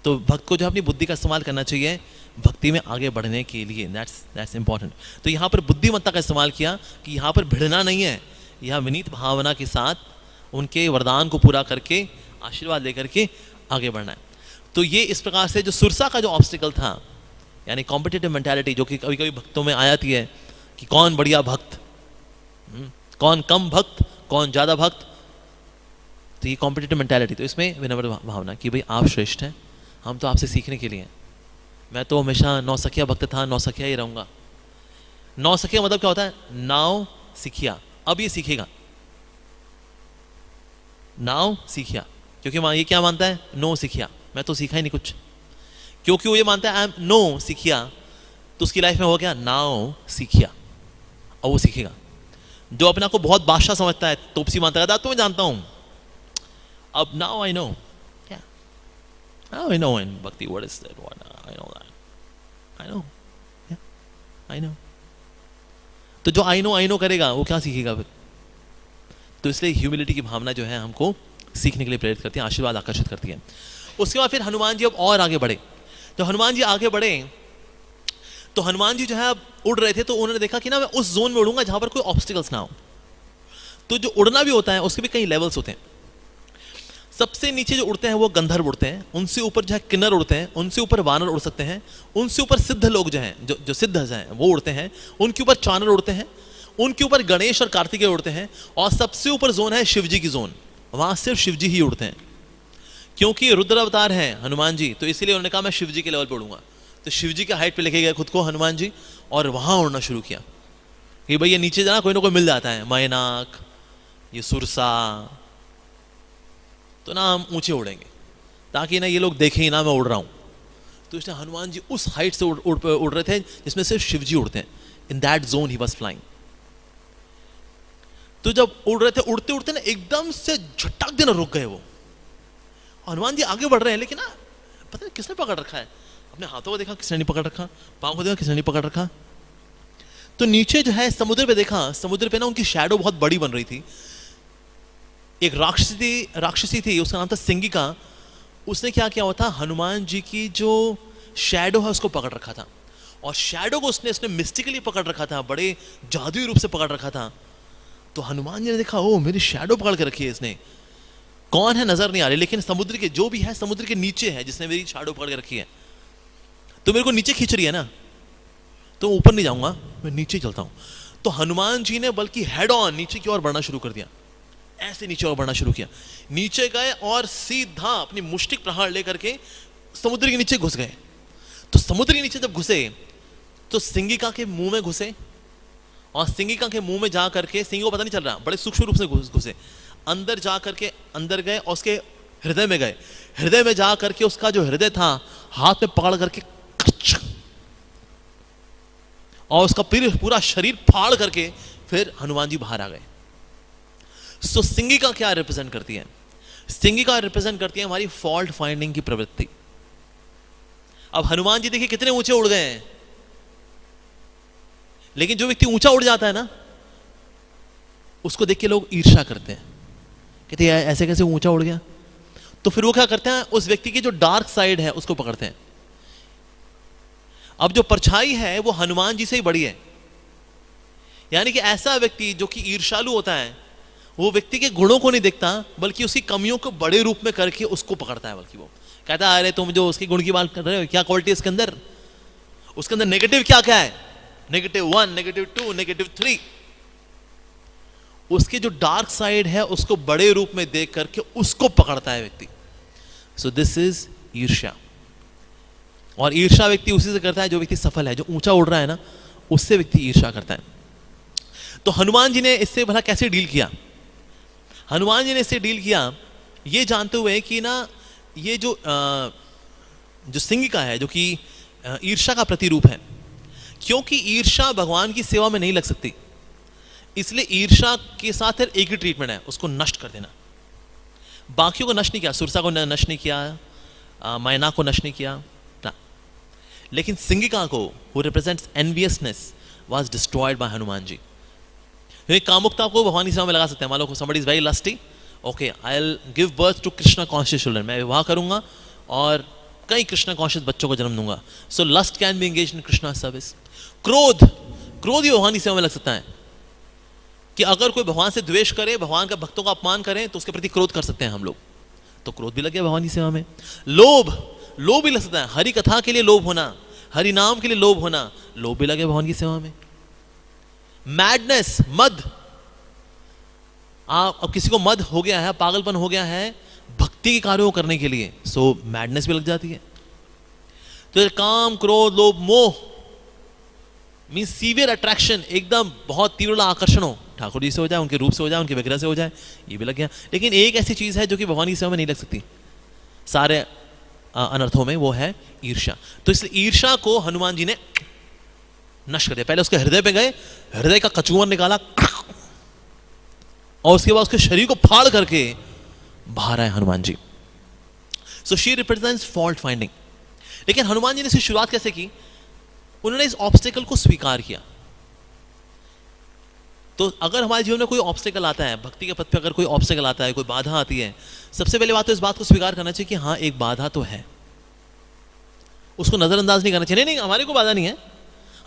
तो भक्त को जो अपनी बुद्धि का इस्तेमाल करना चाहिए भक्ति में आगे बढ़ने के लिए, दैट्स इंपॉर्टेंट। तो यहाँ पर बुद्धिमत्ता का इस्तेमाल किया कि यहाँ पर भिड़ना नहीं है, यह विनीत भावना के साथ उनके वरदान को पूरा करके आशीर्वाद लेकर के आगे बढ़ना है। तो ये इस प्रकार से जो सुरसा का जो ऑब्स्टिकल था, यानी कॉम्पिटिटिव मेंटालिटी, जो कि कभी कभी भक्तों में आ जाती है कि कौन बढ़िया भक्त, कौन कम भक्त, कौन ज़्यादा भक्त, तो ये कॉम्पिटिटिव मेंटालिटी। तो इसमें विनम्र भावना कि भाई आप श्रेष्ठ हैं, हम तो आपसे सीखने के लिए हैं। मैं तो हमेशा नौसखिया भक्त था, नौसखिया ही रहूँगा। नौसखिया मतलब क्या होता है? नाव सीखिया, अब ये सीखेगा, नाव सीखिया, क्योंकि ये क्या मानता है? नो सीखिया, मैं तो सीखा ही नहीं कुछ। क्योंकि वो ये मानता है आई एम नो सीखिया, तो उसकी लाइफ में हो गया नाव सीखिया, और वो सीखेगा। जो अपने को बहुत बादशाह समझता है, तोपसी मानता है, तो मैं जानता हूं, अब नाउ आई नो, क्या नाउ आई नो इन भक्ति what is that, what I know that, I know, I know. तो जो आई नो करेगा वो क्या सीखेगा फिर? तो इसलिए ह्यूमिलिटी की भावना जो है हमको सीखने के लिए प्रेरित करती है, आशीर्वाद आकर्षित करती है। उसके बाद फिर हनुमान जी अब और आगे बढ़े। जब हनुमान जी आगे बढ़े तो हनुमान जी जो है अब उड़ रहे थे, तो उन्होंने देखा कि ना मैं उस जोन में उड़ूंगा जहां पर कोई ऑब्स्टिकल्स ना हो। तो जो उड़ना भी होता है उसके भी कई लेवल्स होते हैं। सबसे नीचे जो उड़ते हैं वो गंधर्व उड़ते हैं, उनसे ऊपर जो है किन्नर उड़ते हैं, उनसे ऊपर वानर उड़ सकते हैं, उनसे ऊपर सिद्ध लोग जो हैं, जो सिद्ध हैं वो उड़ते हैं, उनके ऊपर चानर उड़ते हैं, उनके ऊपर गणेश और कार्तिकेय उड़ते हैं, और सबसे ऊपर जोन है शिवजी की जोन, वहां सिर्फ शिवजी ही उड़ते हैं। क्योंकि रुद्र अवतार हैं हनुमान जी, तो इसीलिए उन्होंने कहा मैं शिवजी के लेवल पर उड़ूंगा। तो शिवजी के हाइट पे लेके गए खुद को हनुमान जी, और वहां उड़ना शुरू किया कि भाई ये नीचे जाना कोई ना कोई मिल जाता है, मैनाक, ये सुरसा, तो ना हम ऊंचे उड़ेंगे ताकि ना ये लोग देखें ही ना मैं उड़ रहा हूं। तो इसलिए हनुमान जी उस हाइट से उड़ रहे थे जिसमें सिर्फ शिवजी उड़ते हैं। In that zone he was flying. तो जब उड़ रहे थे, उड़ते उड़ते ना एकदम से झटक देना रुक गए वो। हनुमान जी आगे बढ़ रहे हैं, लेकिन ना पता नहीं किसने पकड़ रखा है, अपने हाथों को देखा किसने नहीं पकड़ रखा, पाँव को देखा किसने नहीं पकड़ रखा। तो नीचे जो है समुद्र पे देखा, समुद्र पे ना उनकी शैडो बहुत बड़ी बन रही थी। एक राक्षसी थी, उसका नाम था सिंगिका। उसने क्या किया हुआ था, हनुमान जी की जो शैडो है उसको पकड़ रखा था, और शैडो को उसने मिस्टिकली पकड़ रखा था, बड़े जादुई रूप से पकड़ रखा था। तो हनुमान जी ने देखा ओ मेरी शैडो पकड़ के रखी है इसने, कौन है नजर नहीं आ रही, लेकिन समुद्र के जो भी है समुद्र के नीचे है जिसने मेरी शैडो पकड़ के रखी है, तो मेरे को नीचे खींच रही है ना, तो ऊपर नहीं जाऊंगा, मैं नीचे चलता हूं। तो हनुमान जी ने बल्कि हेड ऑन नीचे की ओर बढ़ना शुरू कर दिया, ऐसे नीचे और बढ़ना शुरू किया। नीचे गए और सीधा अपनी मुष्टिक प्रहार लेकर के समुद्र के नीचे घुस गए। तो समुद्र के नीचे जब घुसे तो सिंगिका के मुंह में घुसे, और सिंगिका के मुंह में जा करके, सिंह को पता नहीं चल रहा, बड़े सूक्ष्म रूप से घुसे, अंदर जा करके अंदर गए और उसके हृदय में गए। हृदय में जा करके उसका जो हृदय था हाथ में पकड़ करके और उसका पूरा शरीर फाड़ करके फिर हनुमान जी बाहर आ गए। सो सिंगिका क्या रिप्रेजेंट करती है? सिंगिका रिप्रेजेंट करती है हमारी फॉल्ट फाइंडिंग की प्रवृत्ति। अब हनुमान जी देखिए कितने ऊंचे उड़ गए हैं, लेकिन जो व्यक्ति ऊंचा उड़ जाता है ना, उसको देख के लोग ईर्ष्या करते हैं, कहते हैं ऐसे कैसे ऊंचा उड़ गया। तो फिर वो क्या करते हैं, उस व्यक्ति की जो डार्क साइड है उसको पकड़ते हैं। अब जो परछाई है वो हनुमान जी से ही बड़ी है, यानी कि ऐसा व्यक्ति जो कि ईर्ष्यालु होता है, वो व्यक्ति के गुणों को नहीं देखता बल्कि उसकी कमियों को बड़े रूप में करके उसको पकड़ता है। बल्कि वो कहता है अरे तुम जो उसकी गुण की बात कर रहे हो, क्या क्वालिटी उसके अंदर नेगेटिव क्या क्या है, -1, -2, -3। उसके जो डार्क साइड है उसको बड़े रूप में देख करके उसको पकड़ता है व्यक्ति। सो दिस इज ईर्ष्या। और ईर्ष्या व्यक्ति उसी से करता है जो व्यक्ति सफल है, जो ऊंचा उड़ रहा है ना, उससे व्यक्ति ईर्ष्या करता है। तो हनुमान जी ने इससे भला कैसे डील किया? हनुमान जी ने इससे डील किया ये जानते हुए कि ना ये जो सिंगिका है, जो कि ईर्ष्या का प्रतिरूप है, क्योंकि ईर्ष्या भगवान की सेवा में नहीं लग सकती, इसलिए ईर्ष्या के साथ एक ही ट्रीटमेंट है, उसको नष्ट कर देना। बाकियों को नष्ट नहीं किया, सुरसा को नष्ट नहीं किया, मैना को नष्ट नहीं किया ना, लेकिन सिंगिका को, who represents enviousness, was destroyed by Hanuman ji. कामुकता को भगवान की सेवा में लगा सकते हैं। मान लो somebody is very lusty, okay, I'll give birth to Krishna conscious children, मैं विवाह करूंगा और कई कृष्ण कॉन्शियस बच्चों को जन्म दूंगा। So lust can be engaged in Krishna service. क्रोध ही भगवान की सेवा में लग सकता है कि अगर कोई भगवान से द्वेष करे, भगवान का भक्तों का अपमान करे, तो उसके प्रति क्रोध कर सकते हैं हम लोग, तो क्रोध भी लग गया भगवान की सेवा में। लोभ भी लग सकता है, हरि कथा के लिए लोभ होना, हरि नाम के लिए लोभ होना, लोभ भी लगे भगवान की सेवा में। मैडनेस, मद, अब किसी को मद हो गया है, पागलपन हो गया है भक्ति के कार्यों को करने के लिए, सो मैडनेस भी लग जाती है। तो काम, क्रोध, लोभ, मोह मीन सीवियर अट्रैक्शन, एकदम बहुत तीव्र आकर्षण हो, ठाकुर जी से हो जाए, उनके रूप से हो जाए, उनके विग्रह से हो जाए, ये भी लग गया। लेकिन एक ऐसी चीज है जो कि भगवान की सेवा में नहीं लग सकती सारे अनर्थों में, वो है ईर्ष्या। तो इसलिए ईर्ष्या को हनुमान जी ने नष्ट कर दिया। पहले उसके हृदय पे गए, हृदय का कचूमर निकाला और उसके बाद उसके शरीर को फाड़ करके बाहर आए Hanuman ji. So she represents fault finding. लेकिन हनुमान जी ने इसकी शुरुआत कैसे की? उन्होंने इस ऑब्स्टेकल को स्वीकार किया। तो अगर हमारे जीवन में कोई ऑब्स्टेकल आता है, भक्ति के पथ पे अगर कोई ऑब्स्टेकल आता है, कोई बाधा आती है, सबसे पहले बात तो इस बात को स्वीकार करना चाहिए कि हाँ एक बाधा तो है, उसको नजरअंदाज नहीं करना चाहिए। नहीं हमारे को बाधा नहीं है,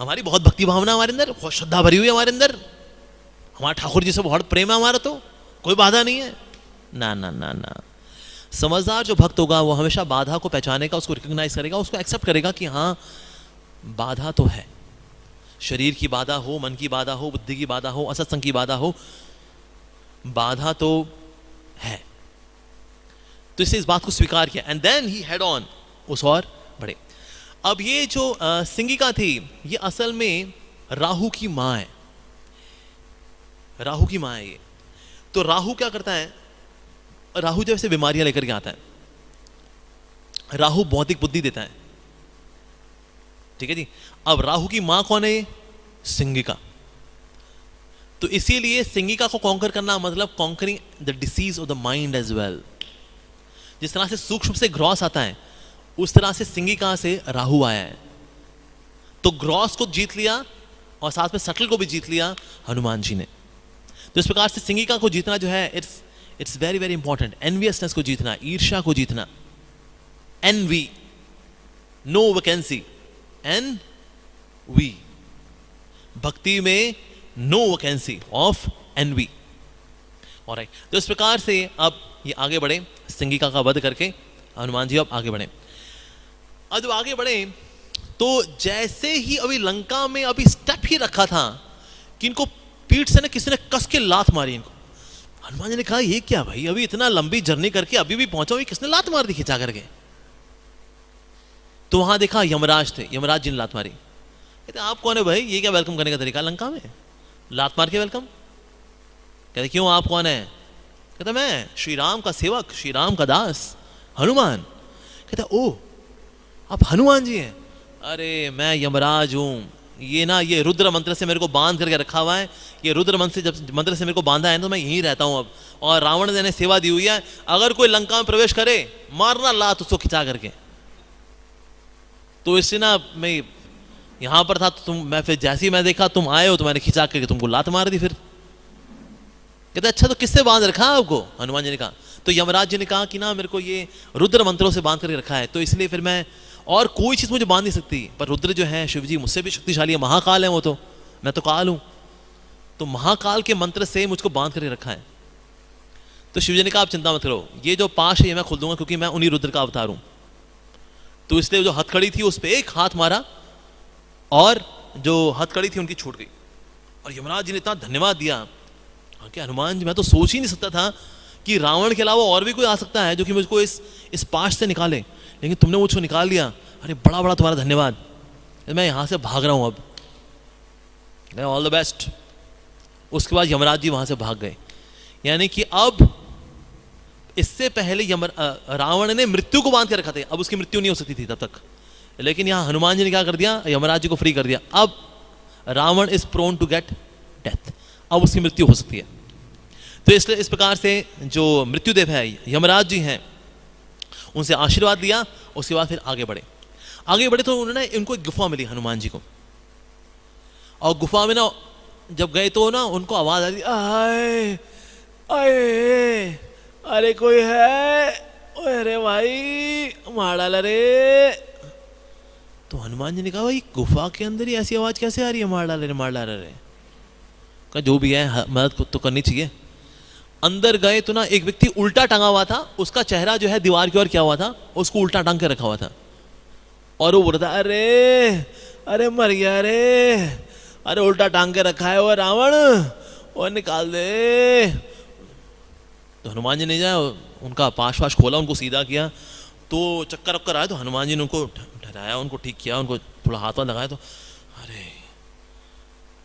हमारी बहुत भक्ति भावना हमारे अंदर, बहुत श्रद्धा भरी हुई है हमारे अंदर, हमारा ठाकुर जी से बहुत प्रेम है हमारा, तो कोई बाधा नहीं है। ना ना ना ना, समझदार जो भक्त होगा वो हमेशा बाधा को पहचानेगा, उसको रिकॉग्नाइज करेगा, उसको एक्सेप्ट करेगा कि हाँ बाधा तो है, शरीर की बाधा हो, मन की बाधा हो, बुद्धि की बाधा हो, असत्संग की बाधा हो, बाधा तो है। तो इससे इस बात को स्वीकार किया and then he head on, उस और बढ़े। अब ये जो सिंगिका थी, ये असल में राहु की मां है, राहु की मां है ये। तो राहु क्या करता है? राहु जब से बीमारियां लेकर के आता है, राहु बौद्धिक बुद्धि देता है, ठीक है जी। अब राहु की मां कौन है? ये सिंगिका। तो इसीलिए सिंगिका को कॉन्कर करना मतलब conquering the disease of the mind as well. जिस तरह से सूक्ष्म से ग्रॉस आता है, उस तरह से सिंगिका से राहु आया है। तो ग्रॉस को जीत लिया और साथ में सटल को भी जीत लिया हनुमान जी ने। तो इस प्रकार से सिंगिका को जीतना जो है, it's very very important. Enviousness को जीतना, ईर्ष्या को जीतना, एनवी, नो वैकेंसी, एनवी, भक्ति में no vacancy of envy. Alright, तो इस प्रकार से अब ये आगे बढ़े, सिंगिका का वध करके हनुमान जी अब आगे बढ़े। अब जब आगे बढ़े तो जैसे ही अभी लंका में अभी स्टेप ही रखा था कि इनको पीठ से ना किसी ने कस के लात मारी इनको। हनुमान जी ने कहा ये क्या भाई, अभी इतना लंबी जर्नी करके अभी भी पहुंचा हुई, किसने लात मार दी खिंचा करके? तो वहां देखा यमराज थे, यमराज जी ने लात मारी। कहते आप कौन है भाई, ये क्या वेलकम करने का तरीका लंका में, लात मार के वेलकम? कहते क्यों, आप कौन है? कहता मैं श्री राम का सेवक, श्री राम का दास हनुमान। कहता ओ आप हनुमान जी हैं? अरे मैं यमराज हूं, ये रुद्र मंत्र से मेरे को बांध करके रखा हुआ है, ये रुद्र मंत्र से मेरे को बांधा है, तो मैं यहीं रहता हूं अब, और रावण ने सेवा दी हुई है, अगर कोई लंका में प्रवेश करे मारना लात उसको खिंचा करके। तो इससे ना मैं यहां पर था, तो मैं फिर जैसे ही मैं देखा तुम आए हो तो मैंने खिंचा करके तुमको लात मार दी। फिर कहते अच्छा तो किससे बांध रखा है आपको? हनुमान जी ने कहा। तो यमराज जी ने कहा कि ना मेरे को ये रुद्र मंत्रों से बांध करके रखा है, तो इसलिए फिर मैं और कोई चीज मुझे बांध नहीं सकती, पर रुद्र जो है शिव जी मुझसे भी शक्तिशाली है, महाकाल है वो, तो मैं तो काल हूं, तो महाकाल के मंत्र से मुझको बांध करके रखा है। तो शिव जी ने कहा आप चिंता मत करो, ये जो पाश है ये मैं खोल दूंगा, क्योंकि मैं उन्हीं रुद्र का अवतार हूं। तो इसलिए जो हथकड़ी थी उस पर एक हाथ मारा और जो हथकड़ी थी उनकी छूट गई। और यमराज जी ने इतना धन्यवाद दिया हाँ, कि हनुमान जी, मैं तो सोच ही नहीं सकता था कि रावण के अलावा और भी कोई आ सकता है जो कि मुझको इस पाश से निकाले, लेकिन तुमने मुझको निकाल लिया। अरे बड़ा बड़ा तुम्हारा धन्यवाद, मैं यहाँ से भाग रहा हूँ अब, ऑल द बेस्ट। उसके बाद यमराज जी वहाँ से भाग गए। यानी कि अब इससे पहले रावण ने मृत्यु को बांध के रखा था, अब उसकी मृत्यु नहीं हो सकती थी तब तक, लेकिन यहाँ हनुमान जी ने क्या कर दिया, यमराज जी को फ्री कर दिया। अब Ravan is prone to get death, अब उसकी मृत्यु हो सकती है। तो इसलिए इस प्रकार से जो मृत्युदेव है, यमराज जी हैं, उनसे आशीर्वाद लिया। उसके बाद फिर आगे बढ़े तो उन्होंने इनको एक गुफा मिली हनुमान जी को, और गुफा में ना जब गए तो ना उनको आवाज आ रही, आए आए, अरे कोई है, अरे भाई मार डाला रे। तो हनुमान जी ने कहा, भाई गुफा के अंदर ही ऐसी आवाज कैसे आ रही है, मार डाला रे। कहा जो भी है मदद तो करनी चाहिए। अंदर गए तो ना एक व्यक्ति उल्टा टंगा हुआ था, उसका चेहरा जो है दीवार की ओर किया हुआ था, उसको उल्टा टांग के रखा हुआ था, और वो बोल रहा था, अरे मर गया रे, अरे उल्टा टांग के रखा है वो रावण, और निकाल दे। तो हनुमान जी ने जाए उनका पाश खोला, उनको सीधा किया, तो चक्कर वक्कर आया, तो हनुमान जी ने उनको ठहराया, उनको ठीक किया, उनको थोड़ा हाथ लगाया, तो अरे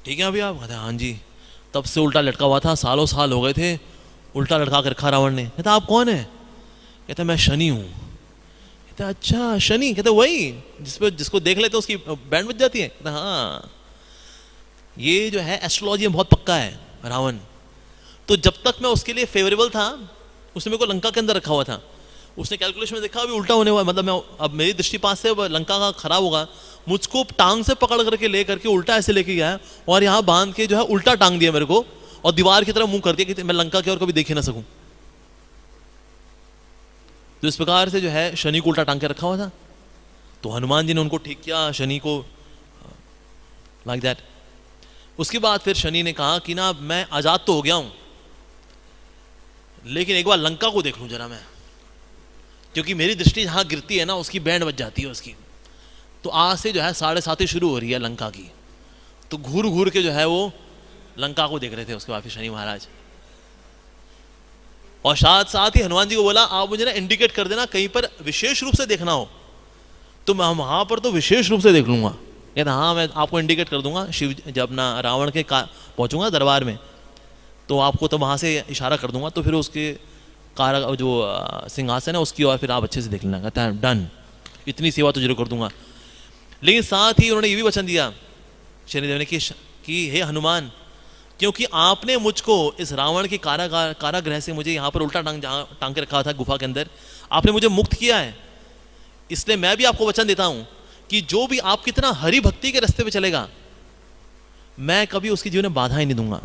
ठीक है अभी आप? कहते हाँ जी। तब से उल्टा लटका हुआ था, सालों साल हो गए थे उल्टा लटका कर रखा रावण ने। कहता आप कौन है? कहता मैं शनि हूँ। कहता अच्छा शनि, कहते वही जिसको देख लेते उसकी बैंड बज जाती है। कहता हाँ, ये जो है एस्ट्रोलॉजी में बहुत पक्का है रावण। तो जब तक मैं उसके लिए फेवरेबल था, उसने मेरे को लंका के अंदर रखा हुआ था, उसने कैलकुलेशन में देखा अभी उल्टा होने वाला, मतलब मैं अब मेरी दृष्टि पास से लंका का खराब होगा, मुझको टांग से पकड़ करके ले करके उल्टा ऐसे लेके गया, और यहाँ बांध के जो है उल्टा टांग दिया मेरे को, और दीवार की तरफ मुंह कर दिया कि मैं लंका की ओर कभी देख ही ना सकूं। तो इस प्रकार से जो है शनि को उल्टा टांग के रखा हुआ था। तो हनुमान जी ने उनको ठीक किया, शनि को, लाइक दैट। उसके बाद फिर शनि ने कहा कि ना मैं आजाद तो हो गया हूं, लेकिन एक बार लंका को देख लूं जरा मैं, क्योंकि मेरी दृष्टि जहां गिरती है ना उसकी बैंड बज जाती है उसकी। तो आज से जो है 7:30 शुरू हो रही है लंका की। तो घूर घूर के जो है वो लंका को देख रहे थे उसके बाद फिर शनि महाराज। और साथ ही हनुमान जी को बोला, आप मुझे ना इंडिकेट कर देना कहीं पर विशेष रूप से देखना हो, तो मैं वहां पर तो विशेष रूप से देख लूंगा। कहता हाँ मैं आपको इंडिकेट कर दूंगा, शिव जब ना रावण के पहुंचूंगा दरबार में, तो आपको तो वहां से इशारा कर दूंगा, तो फिर उसके जो सिंहासन है उसकी और फिर आप अच्छे से देख लेना। कहता है डन, इतनी सेवा तो जरूर कर दूंगा। लेकिन साथ ही उन्होंने ये भी वचन दिया शनिदेव ने कि हे हनुमान, क्योंकि आपने मुझको इस रावण के कारागृह से मुझे यहाँ पर उल्टा टांग के रखा था गुफा के अंदर, आपने मुझे मुक्त किया है, इसलिए मैं भी आपको वचन देता हूं कि जो भी आप कितना हरि भक्ति के रास्ते पे चलेगा, मैं कभी उसके जीवन में बाधा ही नहीं दूंगा,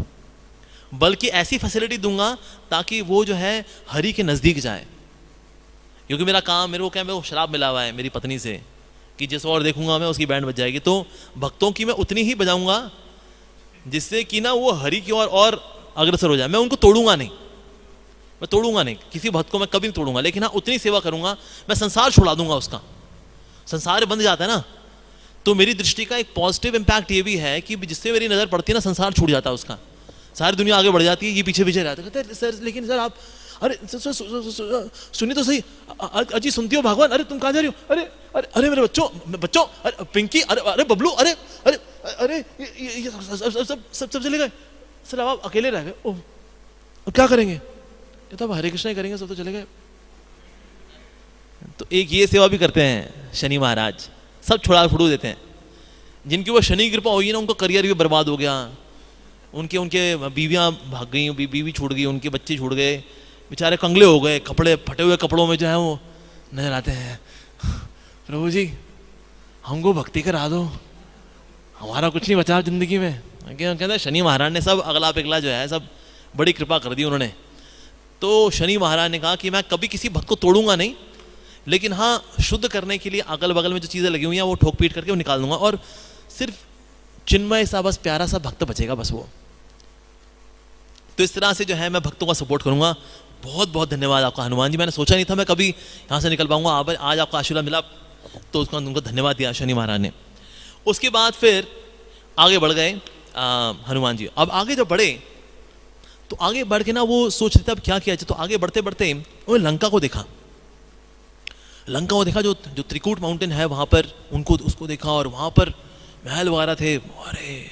बल्कि ऐसी फैसिलिटी दूंगा ताकि वो जो है हरि के नजदीक जाए। क्योंकि मेरा काम, मेरे को क्या, मेरे को शराब मिला हुआ है मेरी पत्नी से कि जिस और देखूंगा मैं उसकी बैंड बज जाएगी, तो भक्तों की मैं उतनी ही बजाऊंगा जिससे कि ना वो हरि की ओर और अग्रसर हो जाए। मैं उनको तोड़ूंगा नहीं, मैं तोड़ूंगा नहीं, किसी भक्त को मैं कभी नहीं तोड़ूंगा, लेकिन हाँ उतनी सेवा करूंगा, मैं संसार छुड़ा दूंगा उसका। संसार बंध जाता है ना, तो मेरी दृष्टि का एक पॉजिटिव इंपैक्ट ये भी है कि जिससे मेरी नजर पड़ती है ना, संसार छूट जाता है उसका, सारी दुनिया आगे बढ़ जाती है, ये पीछे पीछे रहता है। कहते हैं सर, लेकिन सर आप, अरे सुनिए तो सही, अजी सुनती हो भगवान, अरे तुम कहाँ जा रही हो, अरे अरे अरे मेरे बच्चों, अरे पिंकी, अरे बबलू, अरे अरे अरे ये सब चले गए सर, अब आप अकेले रह गए, ओह क्या करेंगे? ये तो हरे कृष्णा ही करेंगे, सब तो चले गए। तो एक ये सेवा भी करते हैं शनि महाराज, सब छुड़ा फुड़ू देते हैं। जिनकी वो शनि कृपा होगी ना, उनका करियर भी बर्बाद हो गया, उनके बीवियां भाग गई, बीवी छूट गई, उनके बच्चे छूट गए, बेचारे कंगले हो गए, कपड़े फटे हुए कपड़ों में जो है वो नजर आते हैं। प्रभु जी हमको भक्ति करा दो, हमारा कुछ नहीं बचा जिंदगी में। कहते हैं शनि महाराज ने सब अगला पिघला जो है सब बड़ी कृपा कर दी उन्होंने। तो शनि महाराज ने कहा कि मैं कभी किसी भक्त को तोड़ूंगा नहीं, लेकिन हाँ शुद्ध करने के लिए अगल बगल में जो चीज़ें लगी हुई हैं वो ठोक पीट करके वो निकाल दूंगा, और सिर्फ चिन्मय सा बस प्यारा सा भक्त बचेगा बस वो। तो इस तरह से जो है मैं भक्तों का सपोर्ट करूंगा। बहुत बहुत धन्यवाद आपका हनुमान जी, मैंने सोचा नहीं था मैं कभी यहाँ से निकल पाऊंगा, आज आपका आशीर्वाद मिला, तो उसका उनको धन्यवाद दिया शनि महाराज ने। उसके बाद फिर आगे बढ़ गए हनुमान जी। अब आगे जब बढ़े तो आगे बढ़ के ना वो सोच रहे थे अब क्या किया जाए। तो आगे बढ़ते बढ़ते उन्होंने लंका को देखा। लंका को देखा, जो जो त्रिकूट माउंटेन है वहां पर, उनको उसको देखा, और वहां पर महल वगैरह थे। अरे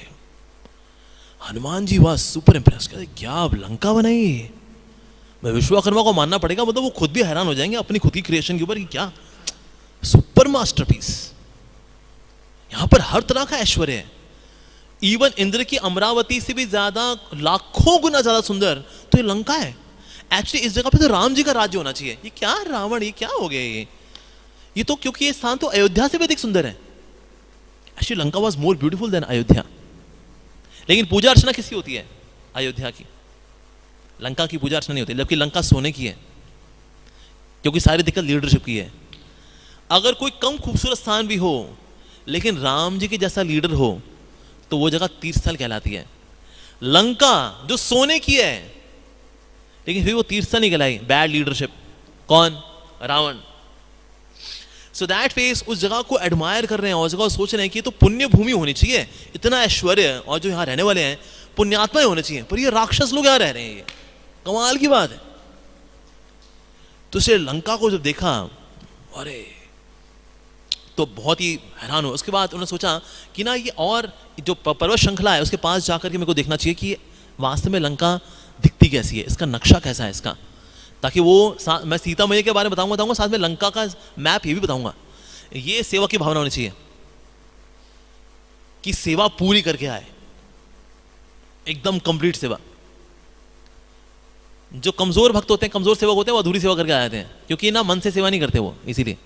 हनुमान जी वाह सुपर इम्प्रेस, कहते क्या अब लंका बनाई है? मैं विश्वकर्मा को मानना पड़ेगा, मतलब वो खुद भी हैरान हो जाएंगे अपनी खुद की क्रिएशन के ऊपर कि क्या सुपर मास्टरपीस। यहां पर हर तरह का ऐश्वर्य है। इवन इंद्र की अमरावती से भी ज्यादा, लाखों गुना ज्यादा सुंदर तो ये लंका है। एक्चुअली इस जगह पे तो राम जी का राज्य होना चाहिए। ये क्या रावण, ये क्या हो गया ये तो, क्योंकि ये स्थान तो अयोध्या से भी अधिक सुंदर है। Actually Lanka was more beautiful then Ayodhya. लेकिन पूजा अर्चना किसकी होती है? अयोध्या की। लंका की पूजा अर्चना नहीं होती, जबकि लंका सोने की है, क्योंकि सारी दिक्कत लीडरशिप की है। अगर कोई कम खूबसूरत स्थान भी हो लेकिन राम जी के जैसा लीडर हो तो वो जगह तीर्थस्थल कहलाती है। लंका जो सोने की है लेकिन फिर वो तीर्थस्थल नहीं कहलाई, बैड लीडरशिप। कौन? रावण। सो दैट फेस उस जगह को एडमायर कर रहे हैं और जगह सोच रहे हैं कि ये तो पुण्य भूमि होनी चाहिए, इतना ऐश्वर्य, और जो यहाँ रहने वाले हैं पुण्यात्मा होने चाहिए, पर ये राक्षस लोग यहाँ रह रहे हैं, ये कमाल की बात है। तो श्रीलंका को जब देखा, अरे तो बहुत ही हैरान हो। उसके बाद उन्होंने सोचा कि ना ये और जो पर्वत श्रृंखला है उसके पास जाकर के मेरे को देखना चाहिए कि वास्तव में लंका दिखती कैसी है, इसका नक्शा कैसा है इसका, ताकि वो मैं सीता मैया के बारे में बताऊंगा साथ में लंका का मैप ये भी बताऊंगा। ये सेवा की भावना होनी चाहिए कि सेवा पूरी करके आए, एकदम कंप्लीट सेवा। जो कमजोर भक्त होते हैं, कमजोर सेवक होते हैं, वो अधूरी सेवा करके आ जाते हैं, क्योंकि ना मन से सेवा नहीं करते वो, इसीलिए।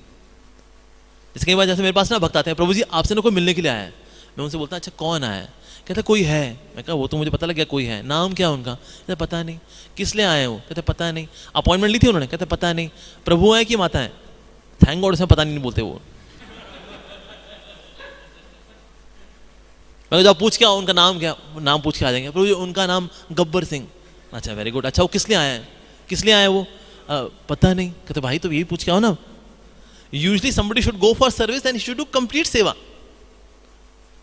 जैसे कई बार जैसे मेरे पास ना भक्त आते हैं, प्रभु जी आपसे ना कोई मिलने के लिए आया है। मैं उनसे बोलता अच्छा कौन आया है? कहते कोई है। मैं कहा वो तो मुझे पता लग गया कोई है, नाम क्या उनका? कहते पता नहीं। किस लिए आए वो? कहते पता नहीं। अपॉइंटमेंट ली थी उन्होंने? कहते पता नहीं। प्रभु है कि माता है? थैंक गॉड उसमें पता नहीं बोलते वो। मैं जब पूछ के आओ उनका नाम क्या, नाम पूछ के आ जाएंगे। प्रभु जी उनका नाम गब्बर सिंह। अच्छा वेरी गुड। अच्छा वो किस लिए आए हैं? किस लिए आए वो? पता नहीं। कहते भाई तो यही पूछ के आओ ना। Usually somebody should go for service and he should do complete सेवा।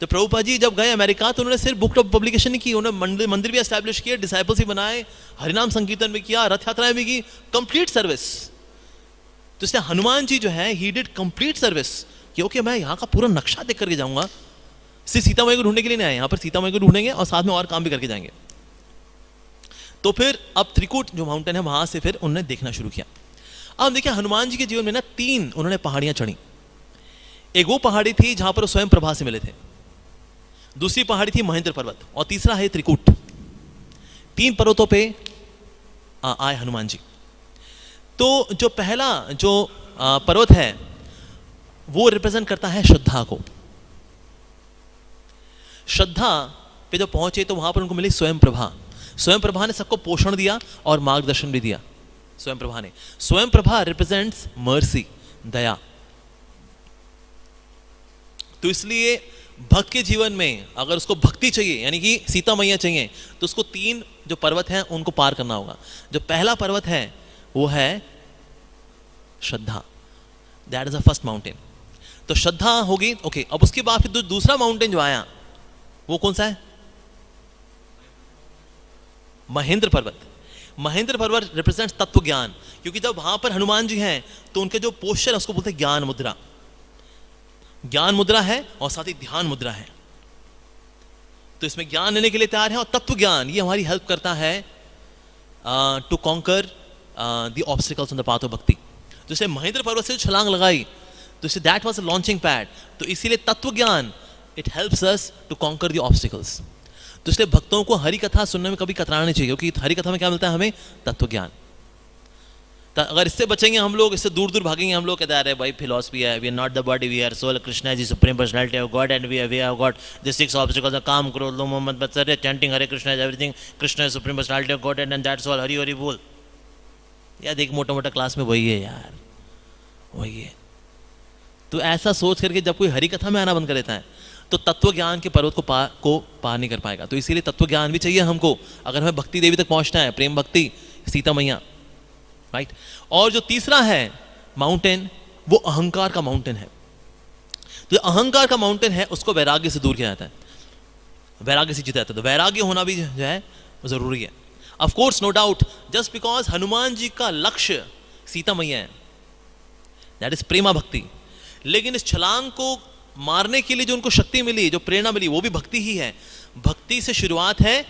तो प्रभुपाद जी जब गए अमेरिका तो उन्होंने सिर्फ बुक पब्लिकेशन नहीं की, उन्होंने मंदिर भी एस्टैब्लिश किए, डिसाइपल्स भी बनाए, हरिनाम संकीर्तन भी किया, रथ यात्राएं भी की, कंप्लीट सर्विस। तो इसलिए हनुमान जी जो है ही डिड कंप्लीट सर्विस, क्योंकि मैं यहाँ का पूरा नक्शा देख करके जाऊंगा। सिर्फ सीता मैया को ढूंढने के लिए नहीं आए, यहाँ पर सीता मैया को ढूंढेंगे और साथ में और काम भी करके जाएंगे। तो फिर अब त्रिकूट जो माउंटेन है वहां से फिर उन्होंने देखना शुरू किया। अब देखिए हनुमान जी के जीवन में ना 3 उन्होंने पहाड़ियां चढ़ी। एक वो पहाड़ी थी जहां पर वो स्वयं प्रभा से मिले थे, दूसरी पहाड़ी थी महेंद्र पर्वत, और तीसरा है त्रिकूट। 3 पर्वतों पे आए हनुमान जी। तो जो पहला जो पर्वत है वो रिप्रेजेंट करता है श्रद्धा को। श्रद्धा पे जब पहुंचे तो वहां पर उनको मिली स्वयं प्रभा। स्वयं प्रभा ने सबको पोषण दिया और मार्गदर्शन भी दिया। स्वयं प्रभा ने, स्वयं प्रभा रिप्रेजेंट्स मर्सी, दया। तो इसलिए भक्त के जीवन में अगर उसको भक्ति चाहिए यानी कि सीता मैया चाहिए तो उसको 3 जो पर्वत हैं उनको पार करना होगा। जो पहला पर्वत है वो है श्रद्धा, that is the first mountain. तो श्रद्धा होगी, ओके। अब उसके बाद फिर दूसरा माउंटेन जो आया वो कौन सा है? महेंद्र पर्वत। महेंद्र पर्वत रिप्रेजेंट्स तत्व ज्ञान, क्योंकि जब वहां पर हनुमान जी हैं तो उनके जो पोस्चर है उसको बोलते हैं ज्ञान मुद्रा। ज्ञान मुद्रा है और साथ ही ध्यान मुद्रा है। तो इसमें ज्ञान लेने के लिए तैयार है, और तत्व ज्ञान ये हमारी हेल्प करता है to conquer the obstacles on the path of bhakti. जैसे महेंद्र पर्वत से छलांग लगाई तो इसे that was a launching pad. तो इसीलिए तत्व ज्ञान it helps us to conquer the obstacles. तो इसलिए भक्तों को हरि कथा सुनने में कभी कतराना नहीं चाहिए, क्योंकि हरि कथा में क्या मिलता है हमें? तत्व ज्ञान। अगर इससे बचेंगे हम लोग, इससे दूर दूर भागेंगे हम लोग, कहते हैं अरे भाई फिलॉसफी है, we are not the body, we are soul, Krishna is the supreme personality of God and we have got the 6 obstacles of kama, krodha, lobha, moha, matsara, chanting Hare Krishna is everything, Krishna is supreme personality of God and that's all, Hari Hari bol. यार देख मोटा मोटा class में वही है यार, वही है। तो ऐसा सोच करके जब कोई हरि कथा में आना बंद कर देता है तो तत्व ज्ञान के पर्वत को पार नहीं कर पाएगा। तो इसीलिए तत्व ज्ञान भी चाहिए हमको अगर हमें भक्ति देवी तक पहुंचना है, प्रेम भक्ति, सीता मैया, राइट। और जो तीसरा है माउंटेन वो अहंकार का माउंटेन है। तो अहंकार का माउंटेन है उसको वैराग्य से दूर किया जाता है, वैराग्य से जीता जाता है। तो वैराग्य होना भी जो है वो जरूरी है। Of course, no doubt, just because Hanuman ji का लक्ष्य सीता मैया है, दैट इज प्रेमा भक्ति, लेकिन इस छलांग को मारने के लिए जो उनको शक्ति मिली, जो प्रेरणा मिली, वो भी भक्ति ही है। भक्ति से शुरुआत है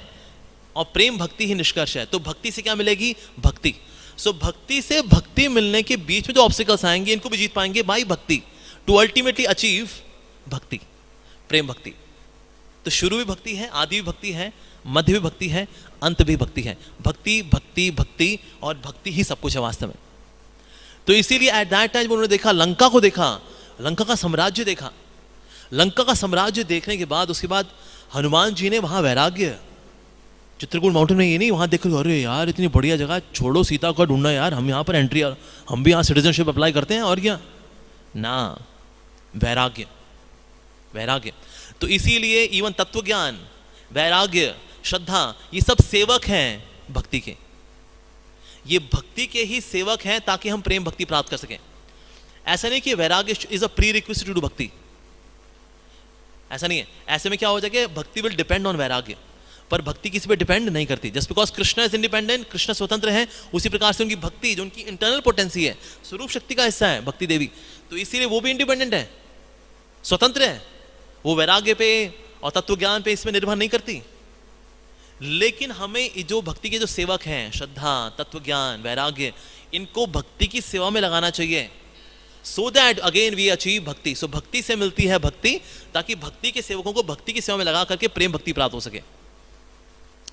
और प्रेम भक्ति ही निष्कर्ष है। तो भक्ति से क्या मिलेगी? भक्ति। सो भक्ति से भक्ति मिलने के बीच में जो ऑब्स्टिकल्स आएंगे, इनको भी जीत पाएंगे बाई भक्ति, टू अल्टीमेटली अचीव भक्ति, प्रेम भक्ति। तो शुरू भी भक्ति है, आदि भी भक्ति है, मध्य भी भक्ति है, अंत भी भक्ति है। भक्ति भक्ति भक्ति और भक्ति ही सब कुछ है वास्तव में। तो इसीलिए एट दैट टाइम उन्होंने देखा, लंका को देखा, लंका का साम्राज्य देखा। लंका का साम्राज्य देखने के बाद उसके बाद हनुमान जी ने वहां वैराग्य, चित्रकूट माउंटेन में, ये नहीं वहां देखो अरे यार इतनी बढ़िया जगह, छोड़ो सीता को ढूंढना यार, हम यहाँ पर एंट्री, हम भी यहाँ सिटीजनशिप अप्लाई करते हैं और क्या ना, वैराग्य, वैराग्य। तो इसीलिए इवन तत्व ज्ञान, वैराग्य, श्रद्धा, ये सब सेवक हैं भक्ति के। ये भक्ति के ही सेवक हैं ताकि हम प्रेम भक्ति प्राप्त कर सकें। ऐसा नहीं कि vairagya is a prerequisite to do bhakti, ऐसा नहीं है। ऐसे में क्या हो जाएगा, भक्ति विल डिपेंड ऑन वैराग्य, पर भक्ति किसी पे डिपेंड नहीं करती। Just because Krishna is independent, Krishna स्वतंत्र है, उसी प्रकार से उनकी भक्ति जो उनकी इंटरनल पोटेंसी है, स्वरूप शक्ति का हिस्सा है भक्ति देवी, तो इसीलिए वो भी इंडिपेंडेंट है, स्वतंत्र है। वो वैराग्य पे और तत्व ज्ञान पे इसमें निर्भर नहीं करती। लेकिन हमें जो भक्ति के जो सेवक हैं, श्रद्धा, तत्व ज्ञान, वैराग्य, इनको भक्ति की सेवा में लगाना चाहिए, so that again we achieve bhakti. So भक्ति से मिलती है भक्ति, ताकि भक्ति के सेवकों को भक्ति की सेवा में लगा करके प्रेम भक्ति प्राप्त हो सके।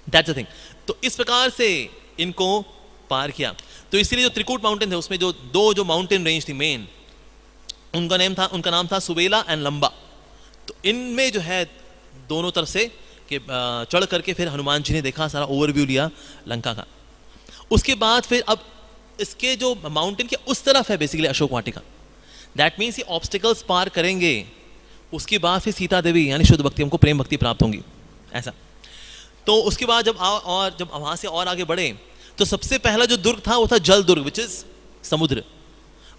That's the thing. तो इस प्रकार से इनको पार किया। तो इसीलिए जो त्रिकूट माउंटेन थे, उसमें जो दो जो माउंटेन रेंज थी मेन, उनका नाम था सुबेला एंड लंबा। तो इनमें जो है दोनों तरफ से कि चढ़ करके फिर हनुमान जी ने देखा, सारा ओवरव्यू लिया लंका का। उसके बाद फिर अब इसके जो माउंटेन के उस तरफ है basically Ashok Vatika, that means ये ऑब्स्टिकल्स पार करेंगे, उसके बाद फिर सीता देवी यानी शुद्ध भक्ति, हमको प्रेम भक्ति प्राप्त होंगी, ऐसा। तो उसके बाद जब वहां से और आगे बढ़े, तो सबसे पहला जो दुर्ग था वो था जल दुर्ग, विच इज समुद्र।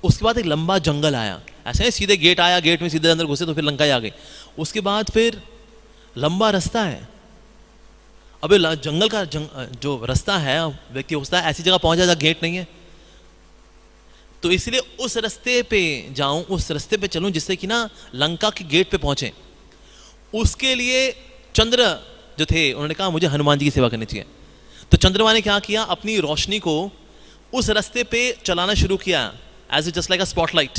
उसके बाद एक लंबा जंगल आया, ऐसे सीधे गेट आया, गेट में सीधे अंदर घुसे तो फिर लंका आ गई। उसके बाद फिर लंबा रास्ता है। अब जंगल का जो रास्ता है, व्यक्ति होता है ऐसी जगह पहुंच जाए जहाँ गेट नहीं है, तो इसलिए उस रास्ते पे जाऊं, उस रास्ते पे चलूं जिससे कि ना लंका के गेट पे पहुंचे। उसके लिए चंद्र जो थे, उन्होंने कहा मुझे हनुमान जी की सेवा करनी चाहिए। तो चंद्रमा ने क्या किया, अपनी रोशनी को उस रास्ते पे चलाना शुरू किया, as just like a spotlight,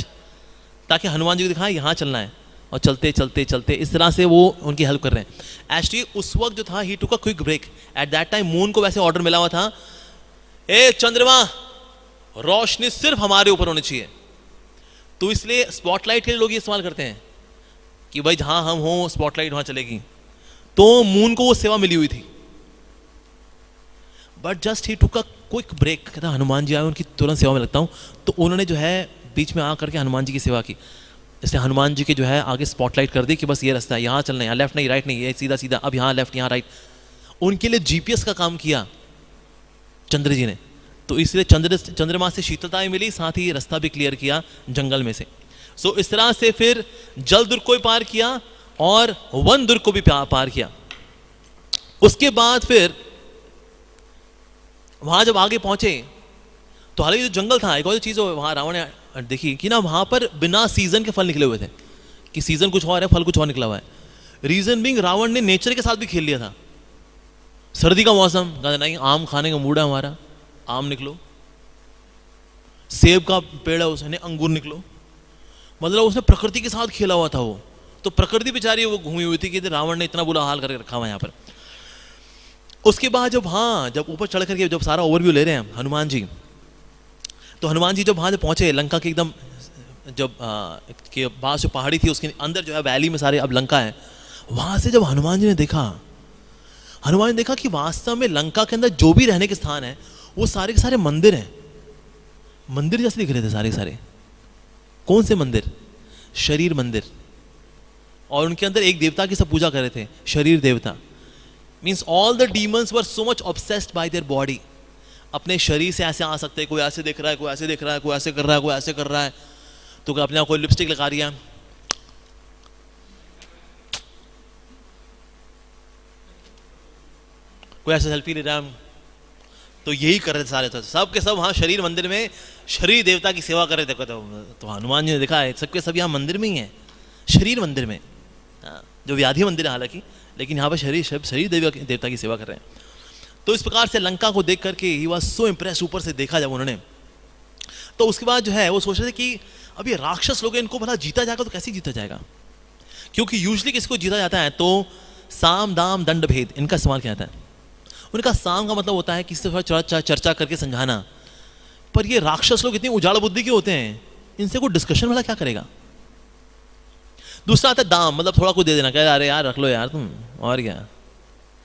ताकि हनुमान जी को दिखाया यहाँ चलना है। और चलते चलते चलते इस तरह से वो उनकी हेल्प कर रहे हैं। एक्चुअली उस वक्त जो था, he took a quick break. At that time moon को वैसे ऑर्डर मिला हुआ था, ए चंद्रमा, रोशनी सिर्फ हमारे ऊपर होनी चाहिए। तो इसलिए स्पॉटलाइट के लिए लोग ये इस्तेमाल करते हैं कि भाई जहां हम हो स्पॉटलाइट वहां चलेगी। तो मून को वो सेवा मिली हुई थी, बट जस्ट ही टुक अ क्विक ब्रेक। कहता हनुमान जी आए, उनकी तुरंत सेवा में लगता हूं। तो उन्होंने जो है बीच में आकर के हनुमान जी की सेवा की। इसलिए हनुमान जी के जो है आगे स्पॉटलाइट कर दी कि बस ये रास्ता है, यहाँ चलना है, यहाँ लेफ्ट नहीं राइट नहीं, ये सीधा सीधा, अब यहाँ लेफ्ट यहाँ राइट। उनके लिए जीपीएस का काम किया चंद्र जी ने। तो इसलिए चंद्रमा से शीतलता भी मिली, साथ ही रास्ता भी क्लियर किया जंगल में से। सो इस तरह से फिर जल दुर्ग को भी पार किया और वन दुर्ग को भी पार किया। उसके बाद फिर वहां जब आगे पहुंचे तो हालांकि जो जंगल था, एक और चीज वहां रावण ने देखी कि ना वहां पर बिना सीजन के फल निकले हुए थे, कि सीजन कुछ और है, फल कुछ और निकला हुआ है। रीजन बिंग, रावण ने नेचर के साथ भी खेल लिया था। सर्दी का मौसम, नहीं आम खाने का मूड है हमारा, आम निकलो। सेब का पेड़ है, उसने अंगूर निकलो। मतलब उसने प्रकृति के साथ खेला हुआ था वो। तो प्रकृति बेचारी वो घूमी हुई थी कि रावण ने इतना बुरा हाल करके रखा हुआ यहाँ पर। उसके बाद जब ऊपर चढ़ करके जब सारा ओवरव्यू ले रहे हैं हनुमान जी, तो हनुमान जी जब वहां पहुंचे लंका के एकदम जब के पास जो पहाड़ी थी उसके अंदर जो है वैली में सारे अब लंका है, वहां से जब हनुमान जी ने देखा कि वास्तव में लंका के अंदर जो भी रहने के स्थान है वो सारे के सारे मंदिर हैं। मंदिर जैसे दिख रहे थे सारे के सारे। कौन से मंदिर? शरीर मंदिर। और उनके अंदर एक देवता की सब पूजा कर रहे थे, शरीर देवता। Means all the demons were so much obsessed bye their body. अपने शरीर से ऐसे आ सकते हैं, कोई ऐसे देख रहा है, कोई ऐसे देख रहा है, कोई ऐसे कर रहा है, कोई ऐसे कर रहा है। तो अपने आप कोई लिपस्टिक लगा रही है, कोई ऐसे सेल्फी ले रहा है, तो यही कर रहे थे सारे, सब के सब वहाँ शरीर मंदिर में शरीर देवता की सेवा कर रहे थे। तो हनुमान जी ने देखा है सबके सब यहाँ मंदिर में ही है, शरीर मंदिर में, जो व्याधि मंदिर है हालांकि, लेकिन यहाँ पर शरीर देवता की सेवा कर रहे हैं। तो इस प्रकार से लंका को देख करके ही वॉज सो इम्प्रेस, ऊपर से देखा जब उन्होंने, तो उसके बाद जो है वो सोच रहे थे कि अब ये राक्षस लोग हैं, इनको भला जीता जाएगा तो कैसे जीता जाएगा, क्योंकि यूजली किसको जीता जाता है तो साम दाम दंड भेद, इनका इस्तेमाल किया जाता है। उनका साम का मतलब होता है किसी से चर्चा करके समझाना, पर ये राक्षस लोग इतनी उजाड़ बुद्धि के होते हैं, इनसे कोई डिस्कशन वाला क्या करेगा। दूसरा आता है दाम, मतलब थोड़ा कुछ दे देना, कह अरे यार रख लो यार तुम, और क्या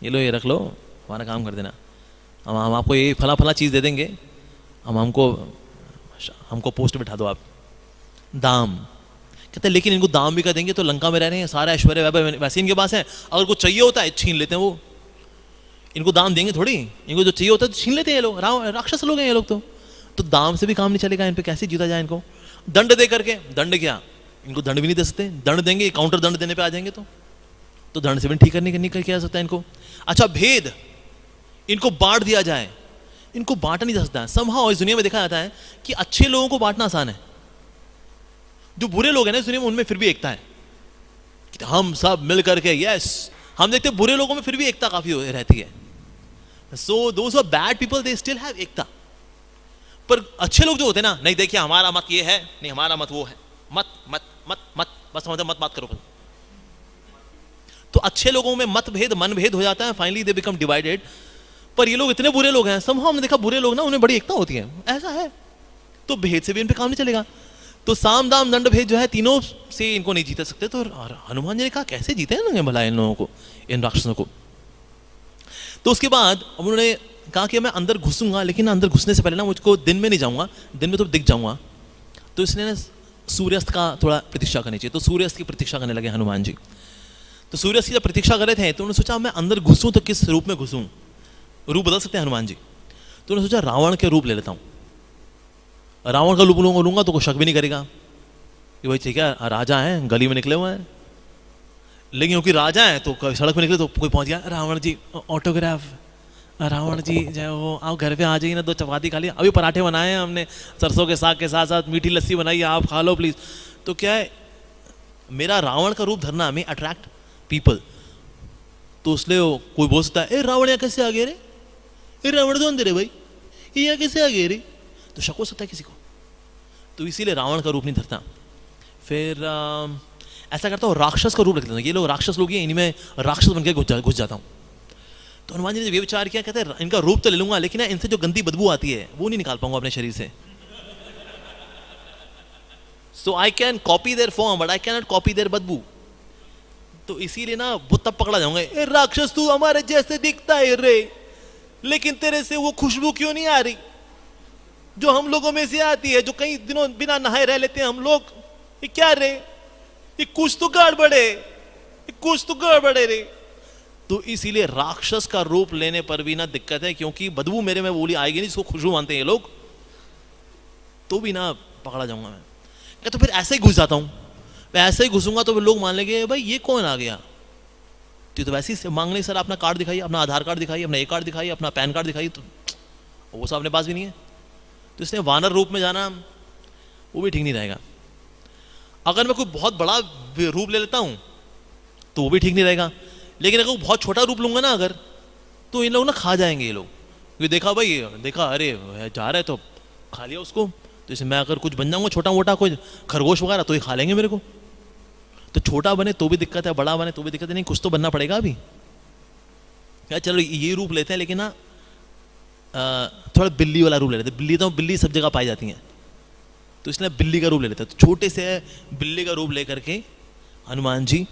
ये लो ये रख लो, हमारा काम कर देना, हम आपको ये फला फला चीज़ दे देंगे, हमको पोस्ट बिठा दो आप। दाम कहते हैं, लेकिन इनको दाम भी कर देंगे तो लंका में रह रहे हैं, सारा ऐश्वर्य वैभव वैसे इनके पास है, अगर कुछ चाहिए होता है छीन लेते हैं वो, इनको दाम देंगे थोड़ी, इनको जो चाहिए होता है तो छीन लेते हैं ये लोग, राक्षस लोग हैं ये लोग। तो दाम से भी काम नहीं चलेगा, इन पे कैसे जीता जाए इनको। दंड दे करके, दंड क्या, इनको दंड भी नहीं दे सकते, दंड देंगे काउंटर दंड देने पे आ जाएंगे, तो दंड से भी ठीक करने नहीं किया जा सकता इनको। अच्छा भेद, इनको बांट दिया जाए, इनको बांटा नहीं जा सकता। समहाउ इस दुनिया में देखा जाता है कि अच्छे लोगों को बांटना आसान है, जो बुरे लोग हैं ना इस दुनिया में उनमें फिर भी एकता है, हम सब मिल करके, यस हम देखते हैं बुरे लोगों में फिर भी एकता काफी रहती है। So those are bad people, they still have एकता। पर अच्छे लोग जो होते हैं ना, नहीं देखिए हमारा मत ये है, नहीं हमारा मत वो है, मत मत मत मत बस समझो, मत बात करो। तो अच्छे लोगों में मतभेद मनभेद हो जाता है, फाइनली दे बिकम डिवाइडेड। पर ये लोग इतने बुरे लोग हैं, समहाउ हमने देखा बुरे लोग ना उन्हें बड़ी एकता होती है, ऐसा है, तो भेद से भी इन पे काम नहीं चलेगा। तो साम दाम दंड भेद जो है तीनों से इनको नहीं जीत सकते। तो हनुमान जी ने कहा कैसे जीते हैं भला इन लोगों को, इन राक्षसों को। तो उसके बाद उन्होंने कहा कि मैं अंदर घुसूंगा, लेकिन अंदर घुसने से पहले ना मुझको दिन में नहीं जाऊंगा, दिन में तो दिख जाऊंगा, तो इसलिए ना सूर्यास्त का थोड़ा प्रतीक्षा करनी चाहिए। तो सूर्यास्त की प्रतीक्षा करने लगे हनुमान जी। तो सूर्यास्त की जब प्रतीक्षा कर रहे थे तो उन्होंने सोचा मैं अंदर घुसूं तो किस रूप में घुसूं, रूप बदल सकते हैं हनुमान जी। तो उन्होंने सोचा रावण के रूप ले लेता हूं, रावण का रूप लूंगा तो कोई शक भी नहीं करेगा कि भाई ठीक है राजा है, गली में निकले हुए हैं। लेकिन क्योंकि राजा है तो सड़क में निकले तो कोई पहुंच गया, रावण जी ऑटोग्राफ, रावण जी जो वो आप घर पे आ जाइए ना, 2 चपाती खा लिया, अभी पराठे बनाए हैं हमने सरसों के साग के साथ साथ, मीठी लस्सी बनाई है, आप खा लो प्लीज। तो क्या है, मेरा रावण का रूप धरना में अट्रैक्ट पीपल। तो उसलिए कोई बोल सकता है ए रावण यहाँ कैसे आ गए रे, ए रावण तो अंदर है भाई, ये यहाँ कैसे आ गए रे, तो शक हो सकता है किसी को। तो इसीलिए रावण का रूप नहीं धरता। फिर ऐसा करता हूँ राक्षस का रूप रख लेता हूँ, ये लोग राक्षस लोग हैं, इनमें राक्षस बन के घुस जाता हूँ। तो हनुमान जी ने ये विचार किया, कहते हैं इनका रूप तो ले लूंगा, लेकिन इनसे जो गंदी बदबू आती है वो नहीं निकाल पाऊंगा अपने शरीर से। So I can copy their form but I can not copy their बदबू। तो इसीलिए ना वो तब पकड़ा जाऊंगा, ए राक्षस तू हमारे जैसे दिखता है रे, लेकिन तेरे से वो खुशबू क्यों नहीं आ रही जो हम लोगों में से आती है, जो कई दिनों बिना नहाए रह लेते हैं हम लोग। ये क्या रे, ये कुछ तो गड़बड़े, ये कुछ तो गड़बड़े रे। तो इसीलिए राक्षस का रूप लेने पर भी ना दिक्कत है, क्योंकि बदबू मेरे में बोली आएगी नहीं, जिसको खुशबू मानते हैं ये लोग, तो भी ना पकड़ा जाऊंगा मैं। क्या तो फिर ऐसे ही घुस जाता हूं, मैं ऐसे ही घुसूंगा तो फिर लोग मान लेंगे भाई ये कौन आ गया। तो वैसे ही मांग लेंगे सर अपना कार्ड दिखाइए, अपना आधार कार्ड दिखाइए, अपना ए कार्ड दिखाइए, अपना पैन कार्ड दिखाइए, तो वो सब अपने पास भी नहीं है। तो इसलिए वानर रूप में जाना वो भी ठीक नहीं रहेगा। अगर मैं कोई बहुत बड़ा रूप ले लेता हूं तो वो भी ठीक नहीं रहेगा, लेकिन अगर बहुत छोटा रूप लूंगा ना अगर, तो इन लोग ना खा जाएंगे ये लोग, क्योंकि देखा भाई, देखा अरे जा रहा है तो खा लिया उसको। तो इसमें मैं अगर कुछ बन जाऊंगा छोटा मोटा कोई खरगोश वगैरह तो ये खा लेंगे मेरे को। तो छोटा बने तो भी दिक्कत है, बड़ा बने तो भी दिक्कत है, नहीं कुछ तो बनना पड़ेगा अभी। क्या चलो ये रूप लेते हैं, लेकिन ना थोड़ा बिल्ली वाला रूप ले लेते हैं। बिल्ली सब जगह पाई जाती हैं, तो इसलिए बिल्ली का रूप ले लेते हैं। तो छोटे से बिल्ली का रूप लेकर के हनुमान जी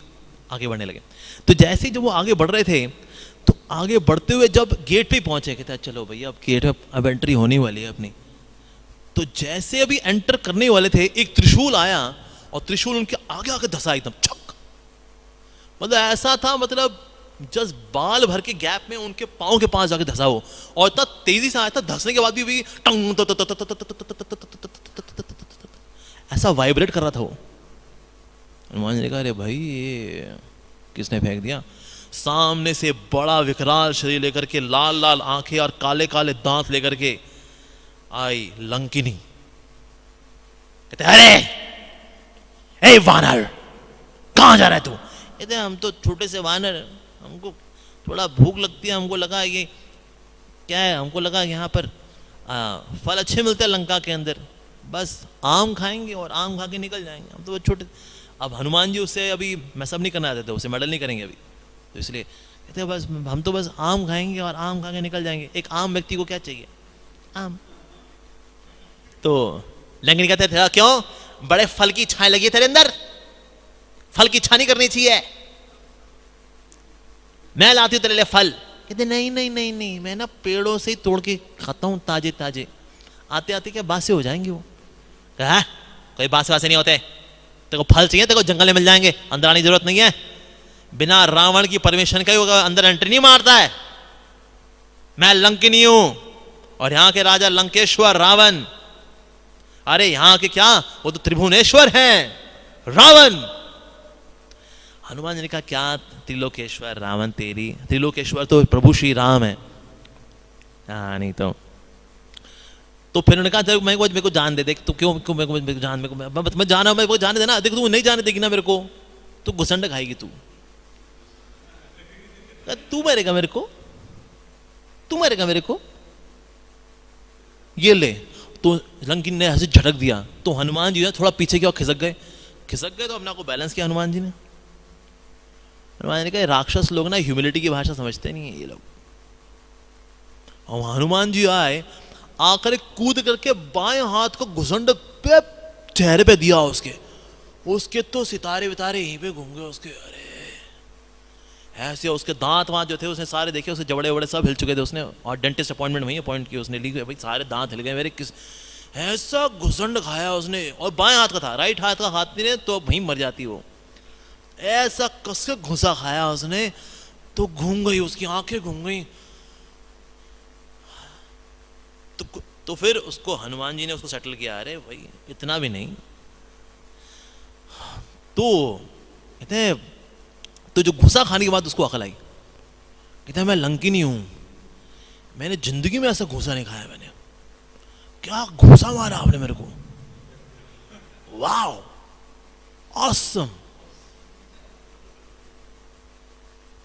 आगे बढ़ने लगे। तो जैसे ही जब वो आगे बढ़ रहे थे, तो आगे बढ़ते हुए जब गेट पे पहुंचे, कहते हैं चलो भैया अब गेट पे अब एंट्री होने वाली है अपनी। तो जैसे अभी एंटर करने वाले थे, एक त्रिशूल आया और त्रिशूल उनके आगे आके धसा एकदम छक। मतलब ऐसा था, मतलब जस्ट बाल भर के गैप में उनके पांव के पास जाके धसा हो, और इतना तेजी से आया था, धसने के बाद भी ऐसा वाइब्रेट कर रहा था वो। हनुमान जी ने कहा अरे भाई ये किसने फेंक दिया। सामने से बड़ा विकराल शरीर लेकर के, लाल लाल आंखें और काले काले दांत लेकर के आई लंकिनी। कहते अरे ए वानर, कहां जा रहा है तू? कहते हम तो छोटे से वानर, हमको थोड़ा भूख लगती है, हमको लगा ये क्या है, हमको लगा यहाँ पर फल अच्छे मिलते हैं लंका के अंदर, बस आम खाएंगे और आम खा के निकल जाएंगे, हम तो बहुत छोटे। अब हनुमान जी उससे अभी मैसअप नहीं करना चाहते, उसे मेडल नहीं करेंगे अभी, तो इसलिए कहते बस हम तो बस आम खाएंगे और आम खा के निकल जाएंगे। एक आम व्यक्ति को क्या चाहिए? आम। तो लंकिनी कहते थे क्यों, बड़े फल की छाए लगी है तेरे अंदर, फल की इच्छा नहीं करनी चाहिए, मैं लाती हूं तेरे लिए फल। कहते नहीं नहीं नहीं नहीं, मैं ना पेड़ों से ही तोड़ के खाता हूं ताजे ताजे, आते आते क्या बासे हो जाएंगे वो। कहा कोई बासे वासे नहीं होते, तेरे को फल चाहिए तेरे को जंगल में मिल जाएंगे, अंदर आने की जरूरत नहीं है, बिना रावण की परमिशन का ही अंदर एंट्री नहीं मारता है। मैं लंकिनी हूं और यहां के राजा लंकेश्वर रावण। अरे यहां के क्या, वो तो त्रिभुवनेश्वर हैं रावण। हनुमान जी ने कहा क्या त्रिलोकेश्वर रावण तेरी, त्रिलोकेश्वर तो प्रभु श्री राम है। हाँ नहीं तो फिर उन्होंने कहा मेरे को जान दे, देख तू क्यों क्यों मेरे को जान, मैं जाना, मेरे को जाने देना, देख तू नहीं जाने देगी ना मेरे को तो घुसंड खाएगी तू मरेगा मेरे को, तू मरेगा मेरे को, ये ले। तो लंकिन ने ऐसे झटक दिया, तो हनुमान जी ने थोड़ा पीछे किया और खिसक गए तो अपने को बैलेंस किया हनुमान जी ने। हनुमान जी ने कहा राक्षस लोग ना ह्यूमिलिटी की भाषा समझते नहीं है ये लोग। और हनुमान जी आए, आकर कूद करके बाएं हाथ को घुसंड पे चेहरे पे दिया उसके तो सितारे वितारे यहीं पे घूम गए उसके। अरे ऐसे उसके दांत वांत जो थे उसने सारे देखे, उसके जबड़े वबड़े सब हिल चुके थे उसने, और डेंटिस्ट अपॉइंटमेंट वहीं अपॉइंट की उसने, ली भाई सारे दांत हिल गए मेरे, किस ऐसा घुसंड खाया उसने। और बाएं हाथ का था, राइट हाथ का हाथ नहीं तो वहीं मर जाती वो। ऐसा कस के घुसा खाया उसने तो घूम गई उसकी आंखें, घूम गई। तो फिर उसको हनुमान जी ने उसको सेटल किया, अरे भाई इतना भी नहीं, तो कहते तो जो घुसा खाने के बाद उसको अकल आई, कहते मैं लंकिनी हूं, मैंने जिंदगी में ऐसा घुसा नहीं खाया, मैंने क्या घुसा मारा आपने मेरे को, वाओ ऑसम।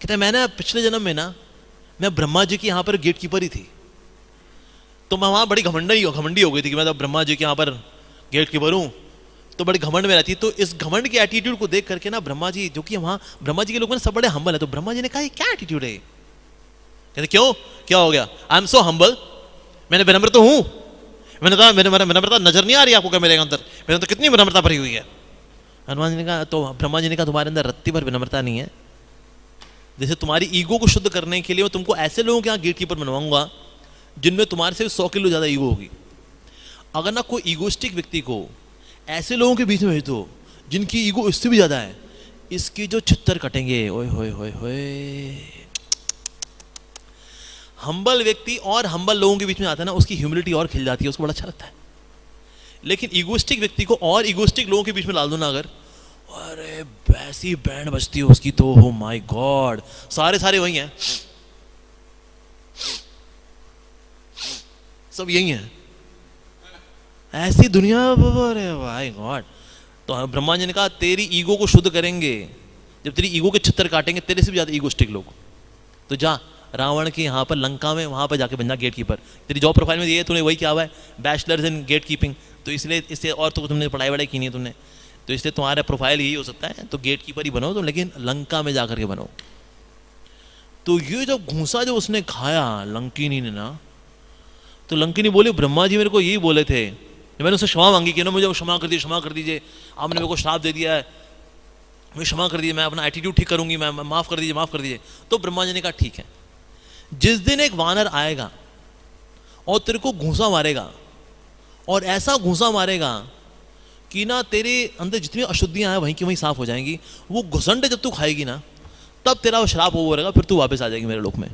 कहते मैंने पिछले जन्म में ना, मैं ब्रह्मा जी की यहां पर गेट कीपर ही थी, तो मैं वहां बड़ी घमंडी हो गई थी कि मैं तो ब्रह्मा जी के यहाँ पर गेट कीपर हूं, तो बड़ी घमंड में रहती। तो इस घमंड के एटीट्यूड को देख करके ना ब्रह्मा जी, जो कि वहां ब्रह्मा जी के लोग सब बड़े हम्बल है, तो ब्रह्मा जी ने कहा ये क्या एटीट्यूड है? कहते क्यों, क्या हो गया? आई एम सो हम्बल, मैंने विनम्र तो हूं, मैंने कहा मेरे विनम्रता नजर नहीं आ रही आपको क्या मेरे अंदर? मेरे अंदर कितनी विनम्रता भरी हुई है। हनुमान जी ने कहा, तो ब्रह्मा जी ने कहा तुम्हारे अंदर रत्ती भर विनम्रता नहीं है। जैसे तुम्हारी ईगो को शुद्ध करने के लिए मैं तुमको ऐसे लोगों के यहाँ गेट कीपर बनवाऊंगा जिनमें तुम्हारे से 100 किलो ज्यादा ईगो होगी। अगर ना कोई ईगोस्टिक व्यक्ति को ऐसे लोगों के बीच में भेज दो जिनकी ईगो इससे भी ज्यादा है, इसकी जो छित्तर कटेंगे, ओए होए होए होए। हम्बल व्यक्ति और हम्बल लोगों के बीच में आता है ना, उसकी ह्यूमिलिटी और खिल जाती है, उसको बड़ा अच्छा लगता है। लेकिन ईगोस्टिक व्यक्ति को और ईगोस्टिक लोगों के बीच में डाल दो ना अगर, अरे वैसी बैंड बजती है उसकी तो, हो माय गॉड, सारे वही हैं, सब यही हैं, ऐसी दुनिया। अरे माय गॉड। तो ब्रह्मा जी ने कहा तेरी ईगो को शुद्ध करेंगे, जब तेरी ईगो के छित्तर काटेंगे तेरे से भी ज्यादा ईगोस्टिक लोग, तो जा रावण के यहाँ पर लंका में वहां पर जाके बन जा गेट कीपर। तेरी जॉब प्रोफाइल में ये तूने वही किया हुआ है, बैचलर्स इन गेट कीपिंग, तो इसलिए इससे और तो तुमने पढ़ाई वढ़ाई की नहीं है तुमने, तो इसलिए तुम्हारा प्रोफाइल यही हो सकता है, तो गेट कीपर ही बनो तुम, लेकिन लंका में जाकर के बनो। तो ये जो घूसा जो उसने खाया लंकिनी ने ना, तो लंकिनी बोली ब्रह्मा जी मेरे को यही बोले थे, मैंने उससे क्षमा मांगी कि ना मुझे क्षमा कर दीजिए, आपने मेरे को श्राप दे दिया है, मुझे क्षमा कर दीजिए, मैं अपना एटीट्यूड ठीक करूंगी, मैं माफ कर दीजिए। तो ब्रह्मा जी ने कहा ठीक है, जिस दिन एक वानर आएगा और तेरे को घूसा मारेगा, और ऐसा घूसा मारेगा कि ना तेरे अंदर जितनी अशुद्धियां हैं वहीं की वहीं साफ हो जाएंगी, वो घुसंड जब तू खाएगी ना तब तेरा वो श्राप हो रहेगा, फिर तू वापस आ जाएगी मेरे लोक में।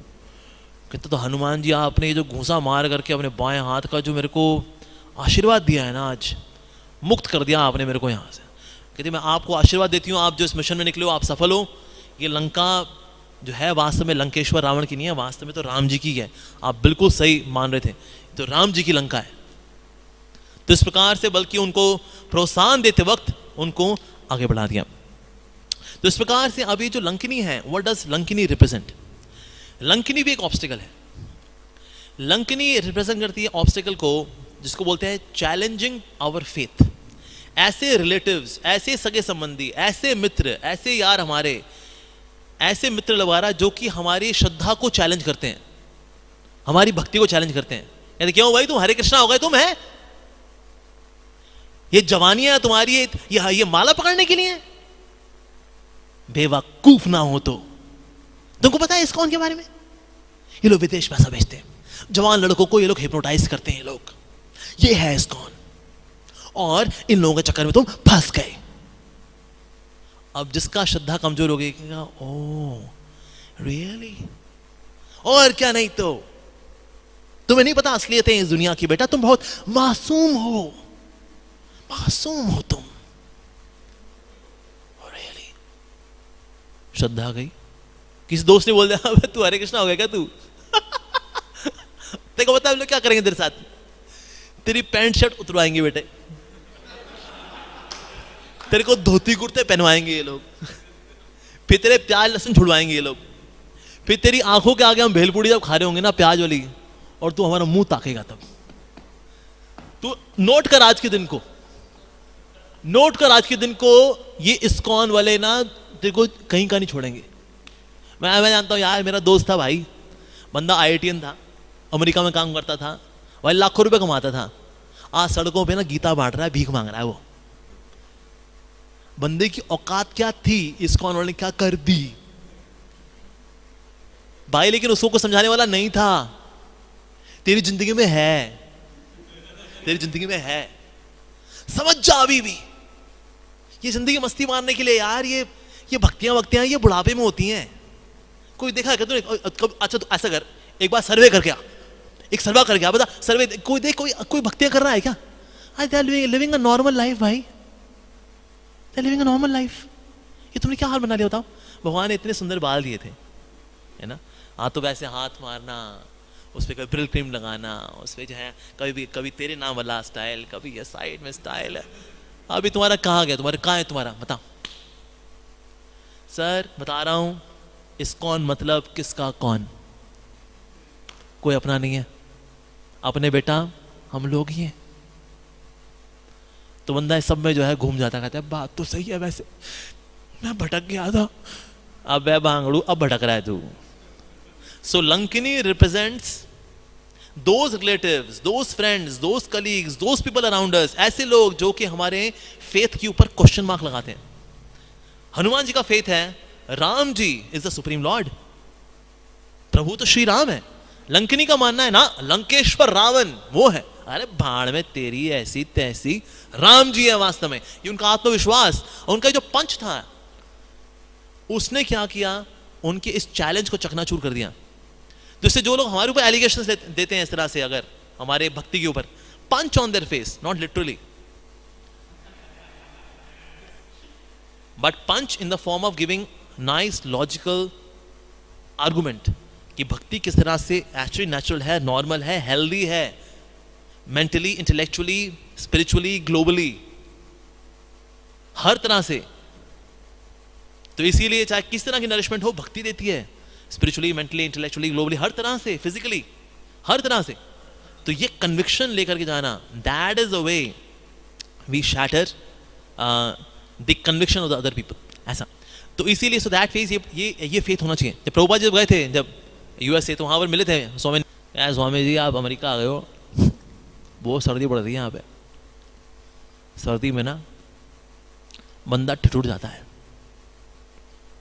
कहते तो हनुमान जी आपने ये जो घूसा मार करके अपने बाएं हाथ का जो मेरे को आशीर्वाद दिया है ना, आज मुक्त कर दिया आपने मेरे को यहाँ से। कहते मैं आपको आशीर्वाद देती हूँ, आप जो इस मिशन में निकले हो आप सफल हो, ये लंका जो है वास्तव में लंकेश्वर रावण की नहीं है, वास्तव में तो राम जी की है। आप बिल्कुल सही मान रहे थे, तो राम जी की लंका है। तो इस प्रकार से बल्कि उनको प्रोत्साहन देते वक्त उनको आगे बढ़ा दिया। तो इस प्रकार से अभी जो लंकिनी है, what does Lankini represent? Lankini भी एक ऑब्स्टिकल है। लंकिनी रिप्रेजेंट करती है ऑब्स्टिकल को, जिसको बोलते हैं चैलेंजिंग आवर फेथ। ऐसे रिलेटिव्स, ऐसे सगे संबंधी, ऐसे मित्र, ऐसे यार हमारे, ऐसे मित्र लगारा जो कि हमारी श्रद्धा को चैलेंज करते हैं, हमारी भक्ति को चैलेंज करते हैं। कहते क्यों भाई, तुम हरे कृष्णा हो गए, तुम है ये जवानियां तुम्हारी ये माला पकड़ने के लिए? बेवकूफ ना हो तो। तुमको पता है इस्कॉन के बारे में? ये लोग विदेश पैसा भेजते हैं, जवान लड़कों को ये लोग हिप्नोटाइज करते हैं, ये लोग, ये है इस्कॉन, और इन लोगों के चक्कर में तुम फंस गए। अब जिसका श्रद्धा कमजोर हो गई, ओह रियली, और क्या नहीं तो तुम्हें नहीं पता असलियत है इस दुनिया की बेटा, तुम बहुत मासूम हो, मासूम हो तुम। रियली श्रद्धा गई। किसी दोस्त ने बोल दिया तू हरे कृष्णा हो गया क्या तू? देखो बता, हम लोग क्या करेंगे तेरे साथ? तेरी पैंट शर्ट उतरवाएंगे बेटे, तेरे को धोती कुर्ते पहनवाएंगे ये लोग, फिर तेरे प्याज लहसुन छुड़वाएंगे ये लोग, फिर तेरी आंखों के आगे हम भेलपूड़ी जब खा रहे होंगे ना प्याज वाली, और तू हमारा मुंह ताकेगा तब। तू नोट कर आज के दिन को, नोट कर आज के दिन को, ये इस्कॉन वाले ना तेरे को कहीं का नहीं छोड़ेंगे। मैं जानता हूँ यार, मेरा दोस्त था भाई, बंदा IITian था, अमेरिका में काम करता था भाई, लाखों रुपए कमाता था। आज सड़कों पे ना गीता बांट रहा है, भीख मांग रहा है। वो बंदे की औकात क्या थी, इस्कॉन वाले ने क्या कर दी भाई, लेकिन उसको कुछ समझाने वाला नहीं था। तेरी जिंदगी में है, तेरी जिंदगी में है, समझ जा। अभी भी ये जिंदगी मस्ती मारने के लिए यार, ये भक्तियां ये बुढ़ापे में होती हैं। कोई देखा क्या तूने? अच्छा तो ऐसा कर, एक बार सर्वे करके आ, एक सर्वे करके आ, बता सर्वे, कोई देख, कोई भक्तियां कर रहा है क्या? They are living a normal life भाई, they are living a normal life. ये तुमने क्या हाल बना लिया बताओ? भगवान ने इतने सुंदर बाल दिए थे, है ना? हाँ, तो वैसे हाथ मारना, उस पर कभी ब्रिल क्रीम लगाना, उस पर जो है कभी तेरे नाम वाला स्टाइल, कभी ये साइड में स्टाइल है। अभी तुम्हारा कहाँ गया? तुम्हारा कहाँ है तुम्हारा? बताओ सर, बता रहा हूं, इस्कॉन मतलब किसका कौन? कोई अपना नहीं है, अपने बेटा हम लोग ही हैं। तो बंदा इस सब में जो है घूम जाता, कहता है बात तो सही है, वैसे मैं भटक गया था, अब वह भांगड़ू अब भटक रहा है तू। So Lankini represents those relatives, those friends, those colleagues, those people around us, ऐसे लोग जो कि हमारे फेथ के ऊपर क्वेश्चन मार्क लगाते हैं। हनुमान जी का फेथ है Ram ji is the supreme Lord, प्रभु तो श्री राम है। लंकिनी का मानना है ना लंकेश्वर रावण वो है। अरे भाड़ में तेरी ऐसी तैसी, राम जी है वास्तव में। ये उनका आत्मविश्वास और उनका जो पंच था, उसने क्या किया, उनके इस चैलेंज को चकनाचूर कर दिया। जिससे जो लोग हमारे ऊपर एलिगेशंस देते हैं इस तरह से, अगर हमारे भक्ति के ऊपर, punch on their face, not literally but punch in the form of giving nice logical argument कि भक्ति किस तरह से एक्चुअली नेचुरल है, नॉर्मल है, हेल्दी है, मेंटली, इंटेलेक्चुअली, स्पिरिचुअली, ग्लोबली, हर तरह से। तो इसीलिए चाहे किस तरह की नरिशमेंट हो, भक्ति देती है, स्पिरिचुअली, मेंटली, इंटेलेक्चुअली, ग्लोबली, हर तरह से, फिजिकली, हर तरह से। तो ये कन्विक्शन लेकर के जाना, that is the way we shatter the conviction of the other people, ऐसा। तो इसीलिए सो दैट फेथ, ये फेथ होना चाहिए। जब प्रभुपाद जी जब गए थे, जब USA, तो वहाँ पर मिले थे स्वामी, स्वामी जी आप अमेरिका आ गए हो, बहुत सर्दी पड़ रही है यहाँ पे, सर्दी में ना बंदा ठिठुर जाता है।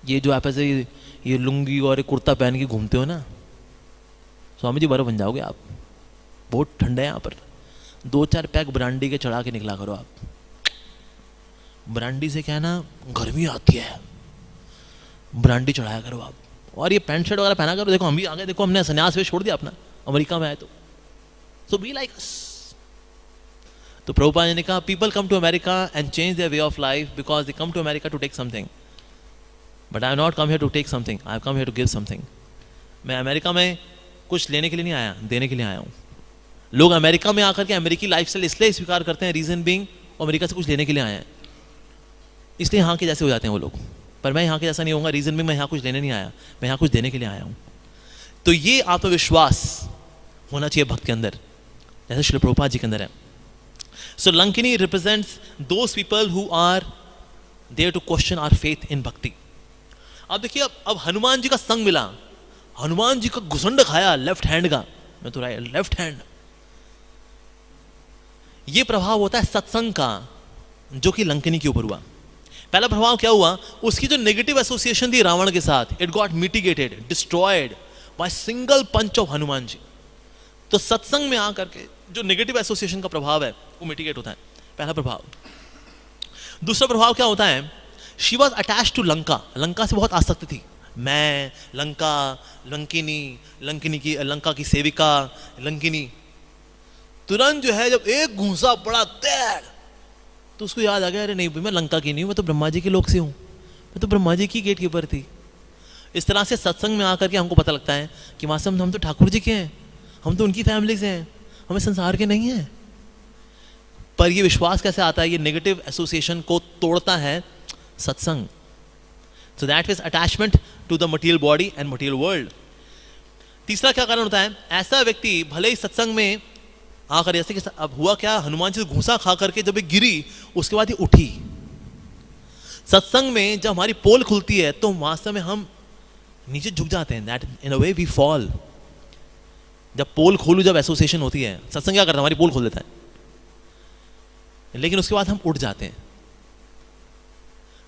ये जो आप ऐसे ये लुंगी और कुर्ता पहन के घूमते हो ना, स्वामी जी बर्फ बन जाओगे आप, बहुत ठंडा है यहाँ पर। 2-4 पैक ब्रांडी के चढ़ा के निकला करो आप। ब्रांडी से क्या है ना, गर्मी आती है, ब्रांडी चढ़ाया करो आप। और ये पैंट शर्ट वगैरह पहना करो। देखो हम भी आ गए, देखो हमने संन्यास वे छोड़ दिया अपना, अमेरिका में आए तो। So be like us. तो प्रभुपाद ने कहा people come to America and change their way of life because they come to America to take something. But I not come here to take something, I have come here to give something. मैं America में कुछ लेने के लिए नहीं आया, देने के लिए आया हूँ. लोग अमेरिका में आकर के अमेरिकी लाइफस्टाइल इसलिए स्वीकार करते हैं, रीजन बीइंग अमेरिका से कुछ लेने के लिए आए हैं, इसलिए यहाँ के जैसे हो जाते हैं वो लोग. पर मैं यहाँ के जैसा नहीं होऊंगा, रीजन भी मैं यहाँ कुछ लेने नहीं आया, मैं यहाँ कुछ देने के लिए आया हूँ. तो ये आत्मविश्वास होना चाहिए भक्त के अंदर, जैसे श्री प्रभुपाद जी के अंदर है. So Lankini represents those people who are there to question our faith in bhakti. अब देखिए, अब हनुमान जी का संग मिला, हनुमान जी का घुसंड खाया लेफ्ट हैंड का, मैं तो राइट लेफ्ट हैंड. ये प्रभाव होता है सत्संग का, जो कि लंकिनी के ऊपर हुआ. पहला प्रभाव क्या हुआ, उसकी जो नेगेटिव एसोसिएशन थी रावण के साथ, it got mitigated, destroyed by single punch of Hanuman ji. तो सत्संग में आकर के जो नेगेटिव एसोसिएशन का प्रभाव है वो मिटिगेट होता है, पहला प्रभाव. दूसरा प्रभाव क्या होता है, she was attach to Lanka, Lanka से बहुत आसक्त थी. मैं लंका, लंकिनी, लंकिनी की लंका की सेविका लंकिनी. तुरंत जो है जब एक घूंसा पड़ा तैर, तो उसको याद आ गया, अरे नहीं मैं लंका की नहीं हूं, मैं तो ब्रह्मा जी के लोक से हूं, मैं तो ब्रह्मा जी की गेट कीपर थी. इस तरह से सत्संग में आकर के हमको पता लगता है कि वास्तव में हम तो ठाकुर जी के हैं, हम तो उनकी फैमिली से हैं, हमें संसार के नहीं हैं. पर ये विश्वास कैसे आता है, ये नेगेटिव एसोसिएशन को तोड़ता है सत्संग. So that is attachment to the material body and material world. तीसरा क्या कारण होता है, ऐसा व्यक्ति भले ही सत्संग में आकर, जैसे कि अब हुआ क्या, हनुमान जी से घूसा खा करके जब ये गिरी, उसके बाद ये उठी. सत्संग में जब हमारी पोल खुलती है तो वास्तव में हम नीचे झुक जाते हैं, that in a way we fall. जब पोल खोलू, जब एसोसिएशन होती है, सत्संग क्या करता है, हमारी पोल खोल देता है, लेकिन उसके बाद हम उठ जाते हैं.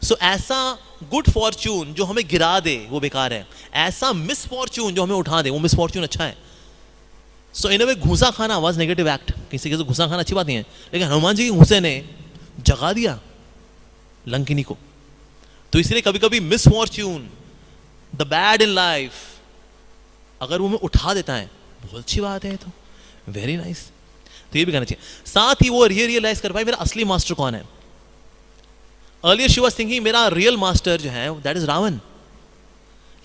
सो ऐसा गुड फॉर्च्यून जो हमें गिरा दे वो बेकार है, ऐसा मिस फॉर्च्यून जो हमें उठा दे वो मिस फॉर्च्यून अच्छा है. सो इन अ वे घूसा खाना वाज नेगेटिव एक्ट, किसी के घूसा खाना अच्छी बात नहीं है, लेकिन हनुमान जी के घूसे ने जगा दिया लंकिनी को. तो इसलिए कभी कभी miss Fortune, the bad in life, अगर वो हमें उठा देता है बहुत अच्छी बात है, तो वेरी नाइस. तो ये भी करना चाहिए. साथ ही वो रियलाइज कर पाए मेरा असली मास्टर कौन है. अर्लियर शी वाज थिंकिंग मेरा रियल मास्टर जो है दैट इज रावण,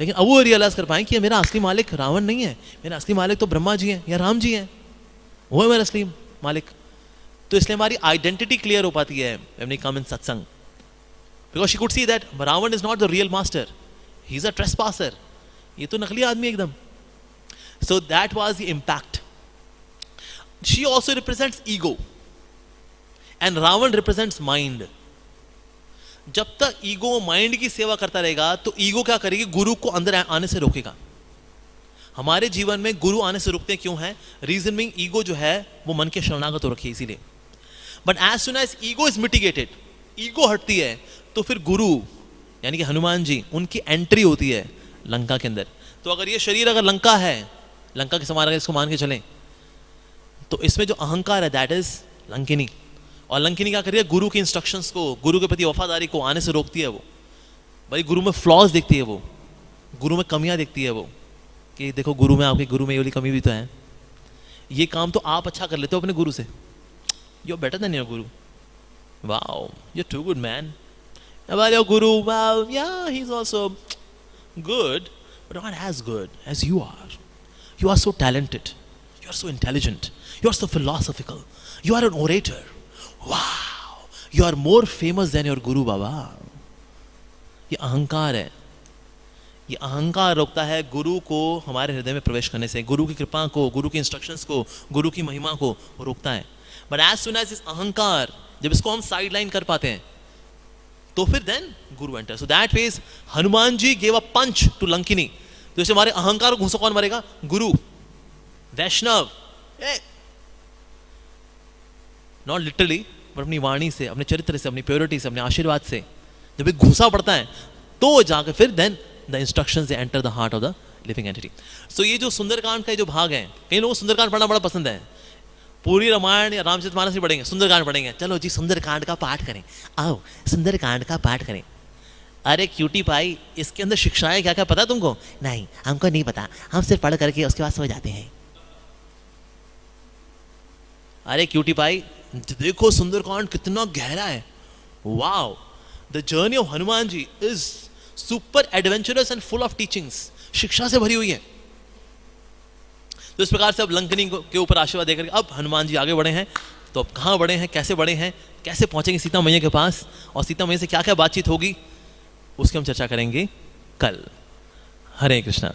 लेकिन अब वो रियलाइज कर पाए कि मेरा असली मालिक रावण नहीं है, मेरा असली मालिक तो ब्रह्मा जी हैं या राम जी हैं, वो है मेरा असली मालिक. तो इसलिए हमारी आइडेंटिटी क्लियर हो पाती है when we come in satsang, because she could see that Ravan is not the real master, he is a trespasser, ये तो नकली आदमी एकदम. So that was the impact. She also represents ego and Ravan represents mind. जब तक ईगो माइंड की सेवा करता रहेगा तो ईगो क्या करेगी, गुरु को अंदर आने से रोकेगा. हमारे जीवन में गुरु आने से रुकते क्यों हैं, रीजन बीइंग ईगो जो है वो मन के शरणागत हो रखी है इसीलिए. But as soon as ego is mitigated, ego हटती है, तो फिर गुरु यानी कि हनुमान जी, उनकी एंट्री होती है लंका के अंदर. तो अगर ये शरीर अगर लंका है, लंका के समान अगर इसको मान के चलें, तो इसमें जो अहंकार है दैट इज लंकिनी. और लंकिनी क्या करिए, गुरु के इंस्ट्रक्शंस को, गुरु के प्रति वफादारी को आने से रोकती है. वो भाई गुरु में फ्लॉज देखती है, वो गुरु में कमियां देखती है, वो कि देखो गुरु में, आपके गुरु में ये वाली कमी भी तो है, ये काम तो आप अच्छा कर लेते हो अपने गुरु से, you are better than your guru, wow you are too good man. about your guru, well yeah he's also good but not as good as you are. You are so talented, you are so intelligent, you are so philosophical, you are an orator, wow you are more famous than your guru baba. ये अहंकार है, ये अहंकार रोकता है गुरु को हमारे हृदय में प्रवेश करने से, गुरु की कृपा को, गुरु की इंस्ट्रक्शंस को, गुरु की महिमा को रोकता है. बट एज सुन एज इस अहंकार, जब इसको हम साइड लाइन कर पाते हैं तो फिर then guru enter. So that means Hanuman ji gave a punch to Lankini. तो इसे हमारे अहंकार को घूसा कौन मारेगा, गुरु, वैष्णव, नॉट लिटरली बट अपनी वाणी से, अपने चरित्र से, अपनी प्योरिटी से, अपने आशीर्वाद से जब एक घूसा पड़ता है तो जाकर फिर then the instructions they enter the heart of the living entity. So ये जो सुंदरकांड का जो भाग है, कई लोगों को सुंदरकांड पढ़ना बड़ा पसंद है, पूरी रामायण या रामचरितमानस नहीं पढ़ेंगे, सुंदरकांड पढ़ेंगे. चलो जी सुंदरकांड का पाठ करें, आओ सुंदरकांड का पाठ करें. अरे क्यूटी पाई, इसके अंदर शिक्षाएं क्या क्या पता है तुमको? नहीं हमको नहीं पता, हम सिर्फ पढ़ करके उसके बाद सो जाते हैं. अरे क्यूटी पाई देखो सुंदरकांड कितना गहरा है. Wow, the journey of Hanuman ji is super adventurous and full of teachings, शिक्षा से भरी हुई है। तो इस प्रकार से अब लंकनी के ऊपर आशीर्वाद देकर अब हनुमान जी आगे बढ़े हैं। तो अब कहाँ बढ़े हैं, कैसे बढ़े हैं, कैसे पहुंचेंगे सीता मैया के पास, और सीता मैया से क्या क्या बातचीत होगी, उसकी हम चर्चा करेंगे कल। हरे कृष्णा।